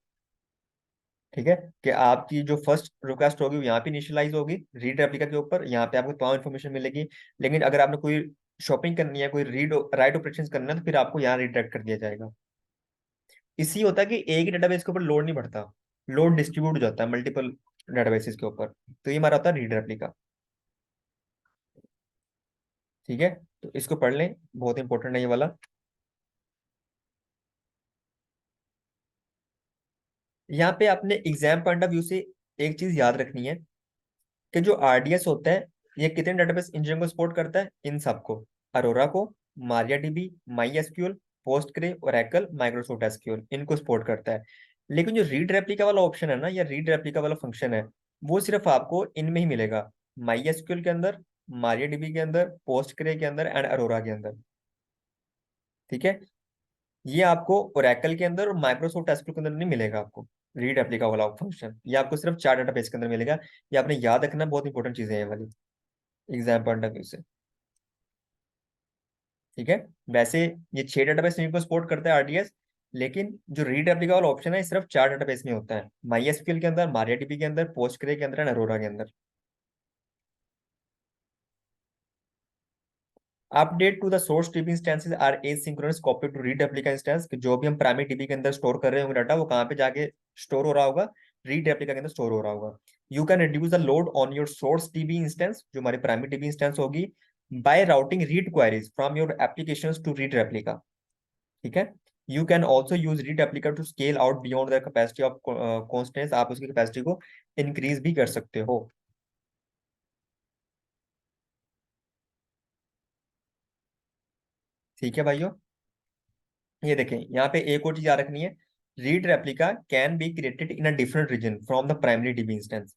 ठीक है, कि आपकी जो फर्स्ट रिक्वेस्ट होगी वो यहाँ पे इनिशियलाइज होगी रीड रेप्लिका के ऊपर, यहाँ पे आपको तमाम इन्फॉर्मेशन मिलेगी। लेकिन अगर आपने कोई शॉपिंग करनी है, कोई रीड राइट ऑपरेशन करना है, तो फिर आपको यहाँ रिडायरेक्ट कर दिया जाएगा। इसी होता है कि एक ही डेटाबेस के ऊपर लोड नहीं बढ़ता, लोड डिस्ट्रीब्यूट हो जाता है मल्टीपल डेटाबेसेस के ऊपर। तो ये हमारा होता है रीड रेप्लिका। ठीक है, तो इसको पढ़ लें, बहुत इंपॉर्टेंट है ये वाला। यहाँ पे आपने एग्जाम पॉइंट ऑफ व्यू से एक चीज याद रखनी है, कि जो आरडीएस होता है, ये कितने डेटाबेस इंजन को सपोर्ट करता है, इन सबको, अरोरा को, Maria DB, My SQL, Postgre, Oracle, Microsoft SQL, इनको सपोर्ट करता है। लेकिन जो रीड रेप्लिका वाला ऑप्शन है ना, या रीड रेप्लिका वाला फंक्शन है, वो सिर्फ आपको इनमें ही मिलेगा, माई एसक्यूएल के अंदर, मारिया डीबी के अंदर, पोस्टग्रे के अंदर एंड अरोरा के अंदर। ठीक है, ये आपको ओरेकल के अंदर और माइक्रोसॉफ्ट एसक्यूएल के अंदर नहीं मिलेगा आपको, रीड रेप्लिका वाला फंक्शन। ये आपको सिर्फ 4 डेटाबेस के अंदर मिलेगा। ये आपने याद रखना, बहुत इंपॉर्टेंट चीजें हैं ये वाली, एग्जाम पॉइंट ऑफ व्यू से। ठीक है, वैसे ये 6 डेटाबेस को सपोर्ट करता है आरडीएस, लेकिन जो रीड रेप्लिका वाला ऑप्शन है ये सिर्फ 4 डेटाबेस में होता है, माई एसक्यूएल के अंदर, मारियाडीबी के अंदर, पोस्टग्रे के अंदर एंड अरोरा के अंदर। Update to the source DB instances are asynchronous copy to read replica instance, जो भी हम प्राइमरी डीबी के अंदर स्टोर कर रहे होंगे डाटा, वो कहाँ पे जाके स्टोर हो रहा होगा, रीड रेप्लिका के अंदर स्टोर हो रहा होगा। You can reduce the load on your source DB instance, जो हमारी प्राइमरी डीबी इंस्टेंस होगी, by routing read queries from your applications to read replica. ठीक है, you can also use read replica to scale out beyond the capacity of constraints, आप उसकी capacity को increase भी कर सकते हो। ठीक है भाइयों, ये देखें यहाँ पे एक और चीज याद रखनी है, read replica can be created in a different region from the primary DB instance.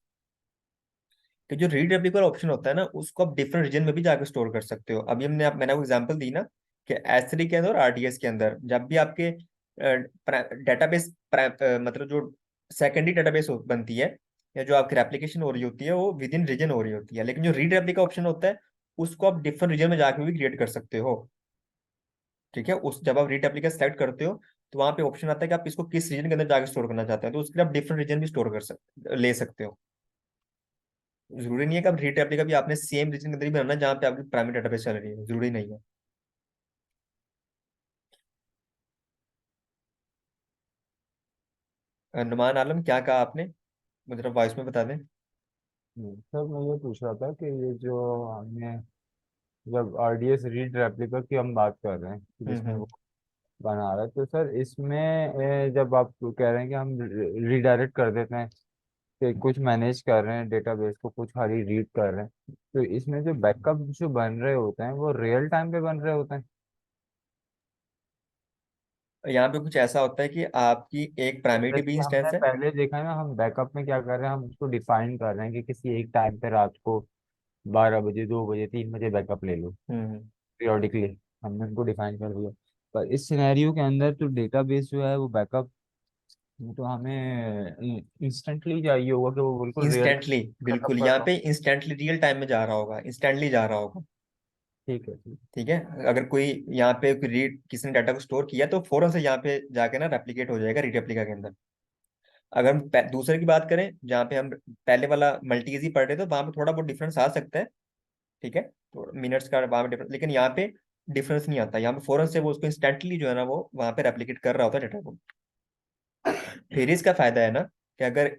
कि जो रीड रेप्लिका ऑप्शन होता है ना, उसको आप डिफरेंट रीजन में भी जाकर स्टोर कर सकते हो। अभी मैंने आपको एग्जांपल दी ना कि S3 के अंदर और RDS के अंदर जब भी आपके डेटाबेस मतलब जो सेकेंडरी डेटाबेस बनती है, या जो आपकी रेप्लिकेशन हो रही होती है, वो विद इन रीजन हो रही होती है। लेकिन जो रीड रेप्लिका ऑप्शन होता है, उसको आप डिफरेंट रीजन में जाकर भी क्रिएट कर सकते हो। ठीक है, उस जब आप रीड रेप्लिका सेलेक्ट करते हो, तो वहां पे ऑप्शन आता है कि आप इसको किस रीजन के अंदर जाकर स्टोर करना चाहते हैं, तो उसके लिए आप डिफरेंट रीजन भी स्टोर कर सकते ले सकते हो। जरूरी नहीं है कि आप रीड रेप्लिका भी आपने सेम रीजन के अंदर ही बनाना है जहाँ पे आपकी प्राइमरी डेटाबेस चल रही है, जरूरी नहीं है। नुमान आलम, क्या कहा आपने? मुझे वॉइस में बता दें। सर मैं ये पूछ रहा था कि ये जो हमने जब आरडीएस रीड रेप्लिका की हम बात कर रहे हैं कि जिसमें हम्म। वो बना रहा है, तो सर इसमें जब आप कह रहे हैं कि हम रिडायरेक्ट कर देते हैं कि कुछ मैनेज कर रहे हैं डेटाबेस को, कुछ खाली रीड कर रहे हैं, तो इसमें जो बैकअप जो बन रहे होते हैं वो रियल टाइम पे बन रहे होते हैं? यहाँ पे कुछ ऐसा होता है कि आपकी एक प्राइमरी जैसे डीबी कि हमने इंस्टेंस है। पहले देखा है ना, हम बैकअप में क्या कर रहे हैं, हम उसको डिफाइन कर रहे हैं कि किसी एक टाइम पे रात को 12 बजे, 2 बजे, 3 बजे बैकअप ले लो हम्म। पीरियोडिकली। हमने उनको डिफाइन कर दिया। पर इस सिनेरियो के अंदर तो डेटाबेस जो है वो बैकअप, वो तो हमें इंस्टेंटली चाहिए होगा कि वो बिल्कुल रियल इंस्टेंटली, बैकअप बिल्कुल कर यहाँ रहा हूँ। पे इंस्टेंटली रियल टाइम में जा रहा होगा, इंस्टेंटली जा रहा होगा। ठीक है, ठीक। ठीक है, अगर कोई यहाँ पे कोई रीड किसी ने डाटा को स्टोर किया, तो फौरन से यहाँ पे जाके ना रेप्लिकेट हो जाएगा रीड रेप्लिका के अंदर। अगर हम दूसरे की बात करें, जहाँ पे हम पहले वाला मल्टीजी पढ़ रहे थे, वहां पे थोड़ा बहुत डिफरेंस आ सकता है। ठीक है, तो मिनट्स का वहां पे डिफरेंस, लेकिन यहाँ पे डिफरेंस नहीं आता। यहाँ पे फौरन से वो उसको इंस्टेंटली जो है ना, वो वहां पे रेप्लिकेट कर रहा होता है डाटा को। फिर इसका फायदा है ना कि अगर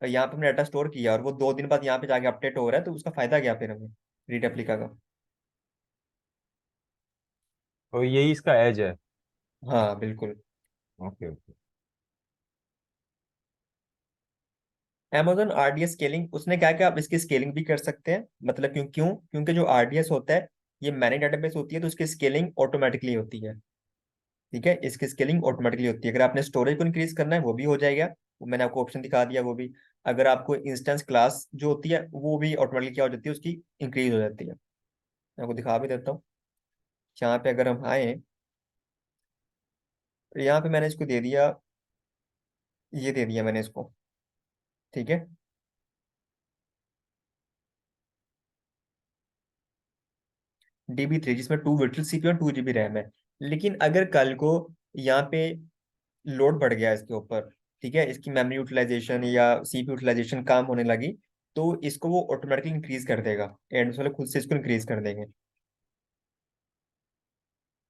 यहाँ पे हमने डाटा स्टोर किया और वो 2 दिन बाद यहाँ पे जाके अपडेट हो रहा है, तो उसका फायदा क्या फिर हमें रीड रेप्लिका का? तो यही इसका एज है। हाँ बिल्कुल। Okay, okay. Amazon RDS scaling, उसने क्या किया, आप इसकी स्केलिंग भी कर सकते हैं। मतलब क्योंकि जो RDS होता है, ये मैनी डेटाबेस होती है, तो उसकी स्केलिंग ऑटोमेटिकली होती है। ठीक है, इसकी स्केलिंग ऑटोमेटिकली होती है। अगर आपने स्टोरेज को इंक्रीज करना है, वो भी हो जाएगा, वो मैंने आपको ऑप्शन दिखा दिया वो भी। अगर आपको इंस्टेंस क्लास जो होती है, वो भी ऑटोमेटिकली क्या हो जाती है, उसकी इंक्रीज हो जाती है। मैं आपको दिखा भी देता हूँ। यहाँ पे अगर हम आए, यहाँ पे मैंने इसको दे दिया, ये दे दिया मैंने इसको। ठीक है, DB3, जिसमें 2 वर्चुअल CPU और 2 GB रैम है। लेकिन अगर कल को यहाँ पे लोड बढ़ गया इसके ऊपर, ठीक है, इसकी मेमोरी यूटिलाइजेशन या CPU यूटिलाइजेशन काम होने लगी, तो इसको वो ऑटोमेटिकली इंक्रीज कर देगा, एंड वाले खुद से इसको इंक्रीज कर देंगे।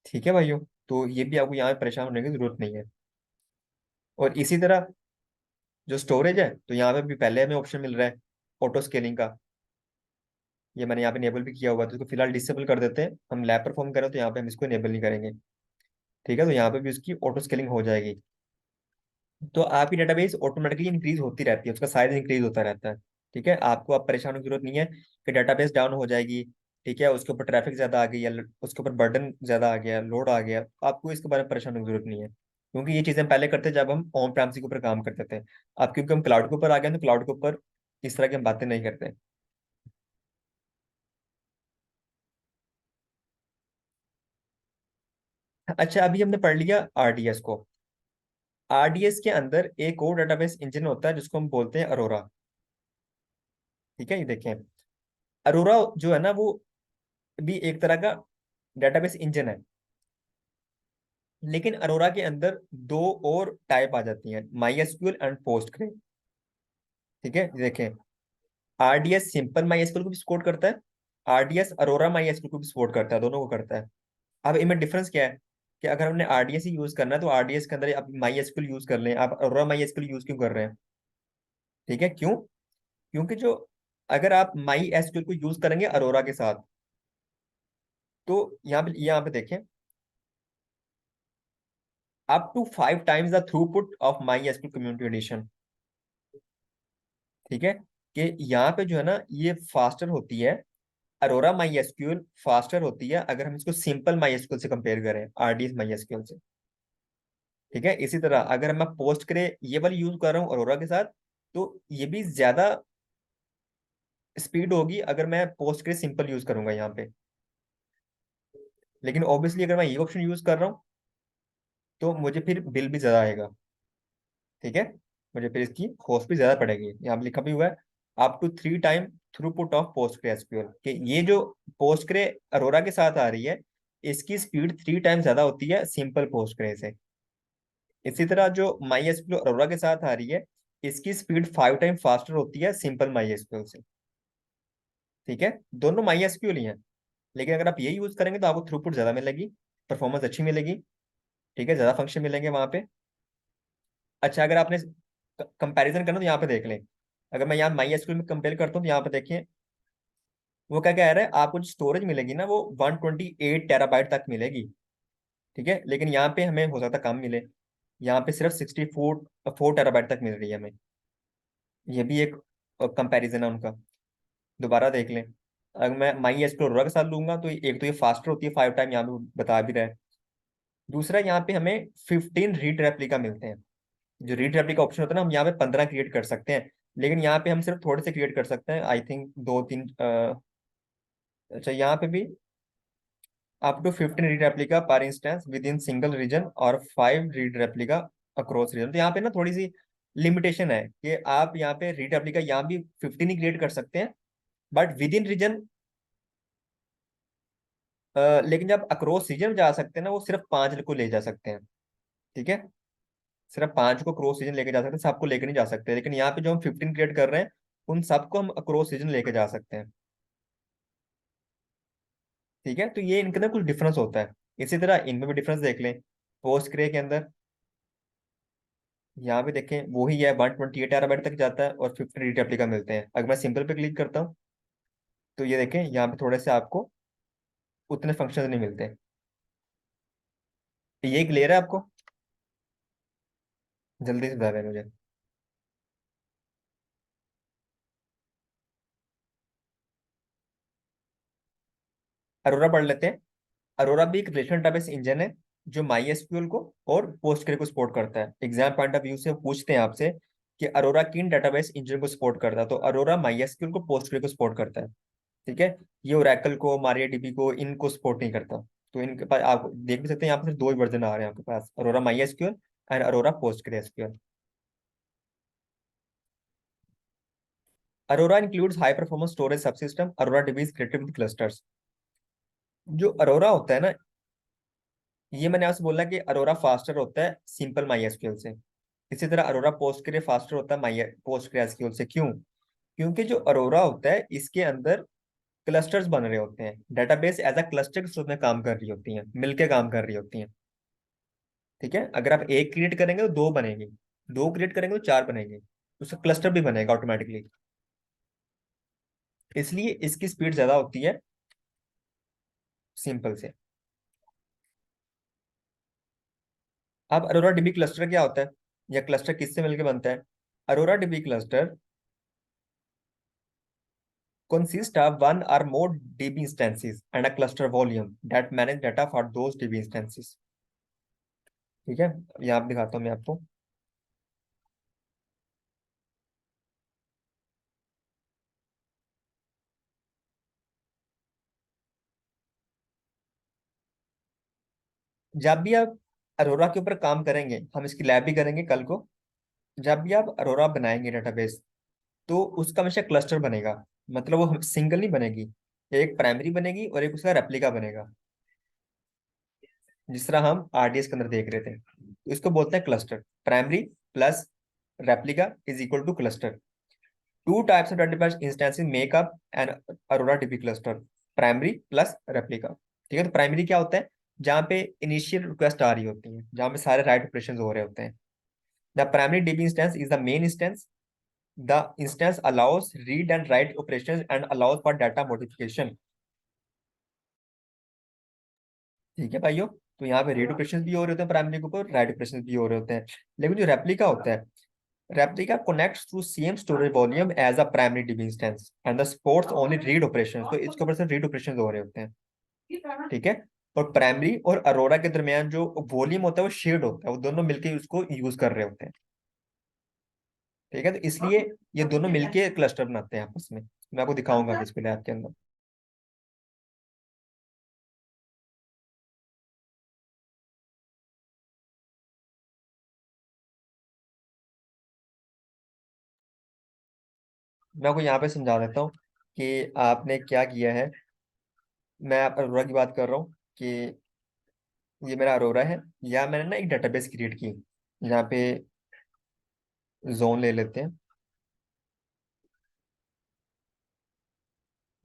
ठीक है भाइयों, तो ये भी आपको यहाँ पे परेशान होने की जरूरत नहीं है। और इसी तरह जो स्टोरेज है, तो यहाँ पे भी पहले हमें ऑप्शन मिल रहा है ऑटो स्केलिंग का। ये मैंने यहाँ पे इनेबल भी किया हुआ है, तो इसको फिलहाल डिसेबल कर देते हैं। हम लैब परफॉर्म करें तो यहाँ पे हम इसको इनेबल नहीं करेंगे। ठीक है, तो यहाँ पे भी उसकी ऑटो स्केलिंग हो जाएगी। तो आपकी डेटाबेस ऑटोमेटिकली इंक्रीज होती रहती है, उसका साइज इंक्रीज होता रहता है। ठीक है, आपको आप परेशान होने की जरूरत नहीं है कि डेटाबेस डाउन हो जाएगी। ठीक है, उसके ऊपर ट्रैफिक ज्यादा आ गई, या उसके ऊपर बर्डन ज्यादा आ गया, लोड आ गया, आपको इसके बारे में परेशान होने की जरूरत नहीं है, क्योंकि ये चीजें पहले करते जब हम ऑन प्रेमिस के ऊपर काम करते थे। अब क्योंकि हम क्लाउड के ऊपर आ गए हैं, तो क्लाउड के ऊपर इस तरह की हम बातें नहीं करते। अच्छा, अभी हमने पढ़ लिया RDS को। RDS के अंदर एक और डेटाबेस इंजन होता है जिसको हम बोलते हैं अरोरा। ठीक है, ये देखें, अरोरा जो है ना, वो भी एक तरह का डेटाबेस इंजन है। लेकिन अरोरा के अंदर दो और टाइप आ जाती हैं, माई एसक्यूएल एंड पोस्टग्रे। ठीक है, देखें, RDS सिंपल माई एसक्यूएल को भी सपोर्ट करता है, RDS अरोरा माई एसक्यूएल को भी सपोर्ट करता है, दोनों को करता है। अब इनमें डिफरेंस क्या है कि अगर हमने RDS ही यूज करना है, तो RDS के अंदर आप माई एसक्यूएल यूज कर लें, आप अरोरा माई एसक्यूएल यूज क्यों कर रहे हैं? ठीक है, क्यों? क्योंकि जो अगर आप माई एसक्यूएल को यूज करेंगे अरोरा के साथ, तो यहाँ पे देखें, up to 5 times the throughput of MySQL community edition. ठीक है, कि यहाँ पे जो है ना, ये फास्टर होती है अरोरा माई एसक्यूएल फास्टर होती है अगर हम इसको सिंपल माई एसक्यूएल से कंपेयर करें, आरडीएस माई एसक्यूएल से। ठीक है, इसी तरह अगर मैं पोस्ट करे ये वाली यूज कर रहा हूँ अरोरा के साथ, तो ये भी ज्यादा स्पीड होगी अगर मैं पोस्ट करे सिंपल यूज करूंगा यहाँ पे। लेकिन ऑब्वियसली अगर मैं ये ऑप्शन यूज कर रहा हूँ तो मुझे फिर बिल भी ज्यादा आएगा। ठीक है, मुझे फिर इसकी कॉस्ट भी ज्यादा पड़ेगी। यहाँ पे लिखा भी हुआ है up to 3 time throughput of Postgre SQL, कि ये जो पोस्टग्रे अरोरा के साथ आ रही है इसकी स्पीड 3 टाइम ज्यादा होती है सिंपल पोस्टग्रे से। इसी तरह जो माई एसक्यूएल अरोरा के साथ आ रही है इसकी स्पीड 5 टाइम फास्टर होती है सिंपल माई एसक्यूएल से। ठीक है, दोनों माई एसक्यूएल ही हैं, लेकिन अगर आप ये यूज करेंगे तो आपको थ्रूपुट ज्यादा मिलेगी, परफॉर्मेंस अच्छी मिलेगी। ठीक है, ज्यादा फंक्शन मिलेंगे वहां पे। अच्छा, अगर आपने कंपैरिजन करना तो यहाँ पे देख लें। अगर मैं यहाँ माई एसक्यूएल में कंपेयर करता हूँ तो यहाँ पे देखिए वो क्या कह रहा है, आपको जो स्टोरेज मिलेगी ना वो 128 टेराबाइट तक मिलेगी। ठीक है, लेकिन यहाँ पे हमें हो सकता है कम मिले, यहाँ पे सिर्फ 64 टेराबाइट तक मिल रही है हमें। ये भी एक कंपैरिजन है उनका, दोबारा देख लें। अगर मैं माई एसक्यूएल के साथ लूंगा तो एक तो ये फास्टर होती है 5 टाइम, यहाँ पे बता भी रहा है। दूसरा यहाँ पे हमें 15 रीड रेप्लिका मिलते हैं। जो रीड रेप्लिका ऑप्शन होता है ना, हम यहाँ पे 15 क्रिएट कर सकते हैं, लेकिन यहाँ पे हम सिर्फ थोड़े से क्रिएट कर सकते हैं, आई थिंक 2 3। अच्छा, यहाँ पे भी up to 15 read replica per instance within single region और 5 रीड रेप्लिका अक्रॉस रीजन। तो यहाँ पे ना थोड़ी सी लिमिटेशन है कि आप यहाँ पे रीड रेप्लिका यहाँ भी 15 ही क्रिएट कर सकते हैं, बट विद इन रीजन। लेकिन जब अक्रॉस रीजन जा सकते हैं ना, वो सिर्फ 5 को ले जा सकते हैं। ठीक है, सिर्फ 5 को क्रॉस रीजन लेके जा सकते हैं, सबको लेके नहीं जा सकते। लेकिन यहाँ पे जो हम 15 क्रिएट कर रहे हैं उन सबको हम अक्रॉस रीजन लेके जा सकते हैं। ठीक है, तो ये इनके अंदर कुछ डिफरेंस होता है। इसी तरह इनमें भी डिफरेंस देख लें। पोस्ट क्रे के अंदर यहाँ पे देखें वही है, 128 टेराबाइट तक जाता है और 15 रीड रेप्लिका मिलते हैं। अगर मैं सिंपल पे क्लिक करता हूँ तो ये देखें यहाँ पे थोड़े से आपको उतने फंक्शन नहीं मिलते। तो ये क्लियर है आपको? जल्दी से बता दें मुझे। अरोरा पढ़ लेते हैं। अरोरा भी एक रिलेशनल डेटाबेस इंजन है जो माई एसक्यूएल को और पोस्टग्रे को सपोर्ट करता है। एग्जाम पॉइंट ऑफ व्यू से पूछते हैं आपसे कि अरोरा किन डेटाबेस इंजन को सपोर्ट करता है, तो अरोरा माई एसक्यूएल को पोस्टग्रे को सपोर्ट करता है। ठीक है, ये ओरेकल को मारियाडीबी को इनको सपोर्ट नहीं करता। तो इनके पास आप देख भी सकते हैं यहाँ पे सिर्फ 2 ही वर्जन आ रहे हैं आपके पास, Aurora My SQL and Aurora Postgre SQL. Aurora includes high performance storage subsystem, Aurora DB is created with clusters. जो अरोरा होता है ना, ये मैंने आपसे बोला कि अरोरा फास्टर होता है सिंपल माई एसक्यूएल से। इसी तरह अरोरा पोस्टग्रे फास्टर होता है माई पोस्टग्रे एसक्यूएल से। क्यों? क्योंकि जो अरोरा होता है इसके अंदर क्लस्टर्स बन रहे होते हैं, डेटाबेस एज अ क्लस्टर के रूप में काम कर रही होती हैं, मिलके काम कर रही होती हैं। ठीक है, अगर आप एक क्रिएट करेंगे तो 2 बनेंगे, 2 क्रिएट करेंगे तो 4 बनेंगे, उसका क्लस्टर भी बनेगा ऑटोमेटिकली। इसलिए इसकी स्पीड ज्यादा होती है सिंपल से। अब अरोरा डीबी क्लस्टर क्या होता है, या क्लस्टर किससे मिलकर बनता है? Arora dB cluster consist of one or more DB instances and a cluster volume that manage data for those DB instances। ठीक है, यहाँ पे दिखाता हूँ मैं आपको। जब भी आप अरोरा के ऊपर काम करेंगे, हम इसकी लैब भी करेंगे कल को, जब भी आप अरोरा बनाएंगे डेटाबेस तो उसका हमेशा क्लस्टर बनेगा। मतलब वो सिंगल नहीं बनेगी, एक प्राइमरी बनेगी और एक उसका रेप्लिका बनेगा, जिस तरह हम आरडीएस के अंदर देख रहे थे। तो इसको बोलते हैं cluster. Primary plus replica is equal two cluster. Two types of database instances make up an Aurora DB cluster, primary plus replica. ठीक है, तो प्राइमरी क्या होता है? जहाँ पे इनिशियल रिक्वेस्ट आ रही होती है, जहाँ पे सारे राइट ऑपरेशन हो रहे होते हैं। The primary DB instance is the main instance. The instance allow us read and write operation and allow us for data modification. ठीक है भाइयों, तो यहाँ पे रीड ऑपरेशन भी हो रहे होते हैं प्राइमरी के ऊपर, राइट ऑपरेशन भी हो रहे होते हैं। लेकिन जो रेप्लिका होता है, replica connects through same storage volume as a primary DB instance and the supports only read operations। तो इसके ऊपर से रीड ऑपरेशन हो रहे होते हैं, ठीक है। और प्राइमरी और अरोरा के दरमियान जो वॉल्यूम होता है वो शेयर्ड होता है, वो दोनों मिलके उसको यूज कर रहे होते हैं, ठीक है। तो इसलिए ये दोनों मिलके क्लस्टर बनाते हैं आपस में। मैं आपको दिखाऊंगा अभी इसको लैब के अंदर। मैं आपको यहाँ पे समझा देता हूँ कि आपने क्या किया है। मैं आप अरोरा की बात कर रहा हूँ कि ये मेरा अरोरा है, या मैंने ना एक डेटाबेस क्रिएट की। यहाँ पे जोन ले लेते हैं।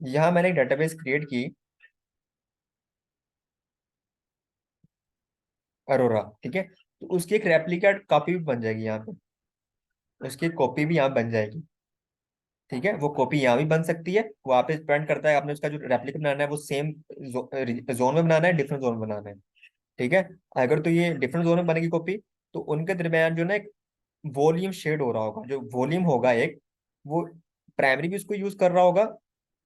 यहाँ मैंने एक डेटाबेस क्रिएट की, अरोरा, ठीक है। तो उसकी एक रेप्लिकेट कॉपी भी बन जाएगी यहाँ पे, उसकी कॉपी भी यहाँ बन जाएगी, ठीक है। वो कॉपी यहाँ भी बन सकती है, वो आप पे डिपेंड करता है आपने उसका जो रेप्लिका बनाना है वो सेम जोन में बनाना है, डिफरेंट जोन में बनाना है, ठीक है। अगर तो ये डिफरेंट जोन में बनेगी कॉपी, तो उनके दरमियान जो ना एक वॉल्यूम शेड हो रहा होगा, जो वॉल्यूम होगा एक, वो प्राइमरी भी उसको यूज कर रहा होगा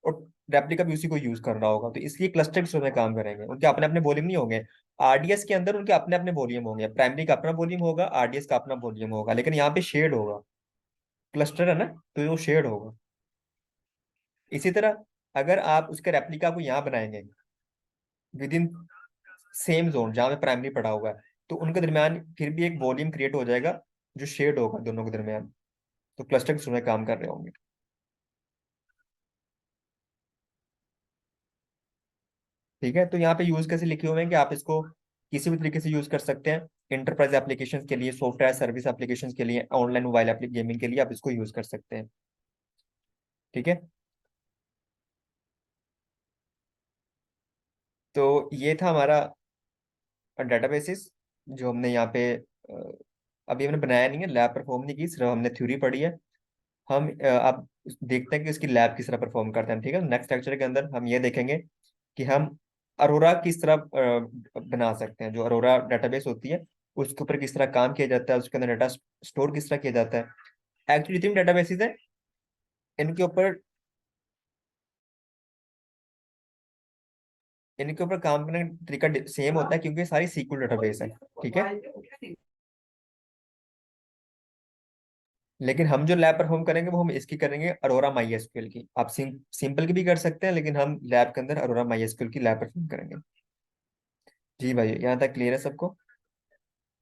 और रेप्लिका भी उसी को यूज कर रहा होगा। तो इसलिए क्लस्टर के में काम करेंगे, उनके अपने अपने वॉल्यूम नहीं होंगे। आरडीएस के अंदर उनके अपने अपने वॉल्यूम होंगे, प्राइमरी का अपना वॉल्यूम होगा, आरडीएस का अपना वॉल्यूम होगा, लेकिन यहाँ पे शेड होगा। क्लस्टर है ना, तो वो शेड होगा। इसी तरह अगर आप उसके रेप्लिका को यहाँ बनाएंगे विद इन सेम जोन जहाँ पे प्राइमरी पड़ा हुआ है, तो उनके दरमियान फिर भी एक वॉल्यूम क्रिएट हो जाएगा जो शेड होगा दोनों के दरमियान। तो क्लस्टर के में काम कर रहे होंगे, ठीक है। तो यहाँ पे यूज कैसे लिखे हुए हैं कि आप इसको किसी भी तरीके से यूज कर सकते हैं। इंटरप्राइज एप्लीकेशंस के लिए, सॉफ्टवेयर सर्विस एप्लीकेशंस के लिए, ऑनलाइन मोबाइल गेमिंग के लिए आप इसको यूज कर सकते हैं, ठीक है। तो ये था हमारा डेटाबेसिस जो हमने यहाँ पे अभी हमने बनाया नहीं है, लैब परफॉर्म नहीं की, सिर्फ हमने थ्योरी पढ़ी है। हम अब देखते हैं कि उसकी लैब किस तरह परफॉर्म करते हैं, ठीक है। नेक्स्ट लेक्चर के अंदर हम ये देखेंगे कि हम अरोरा किस तरह बना सकते हैं, जो अरोरा डेटाबेस होती है उसके ऊपर किस तरह काम किया जाता है, उसके अंदर डाटा स्टोर किस तरह किया जाता है। एक्चुअली जितनी डेटाबेसेस है इनके ऊपर काम करने का तरीका सेम होता है, क्योंकि सारी सीक्वल डेटाबेस है, ठीक है। लेकिन हम जो लैब परफॉर्म करेंगे वो हम इसकी करेंगे अरोरा माई एसक्यूएल की। आप सिंपल की भी कर सकते हैं, लेकिन हम लैब के अंदर अरोरा माई एसक्यूएल की लैब परफॉर्म करेंगे। जी भाई, यहाँ तक क्लियर है सबको?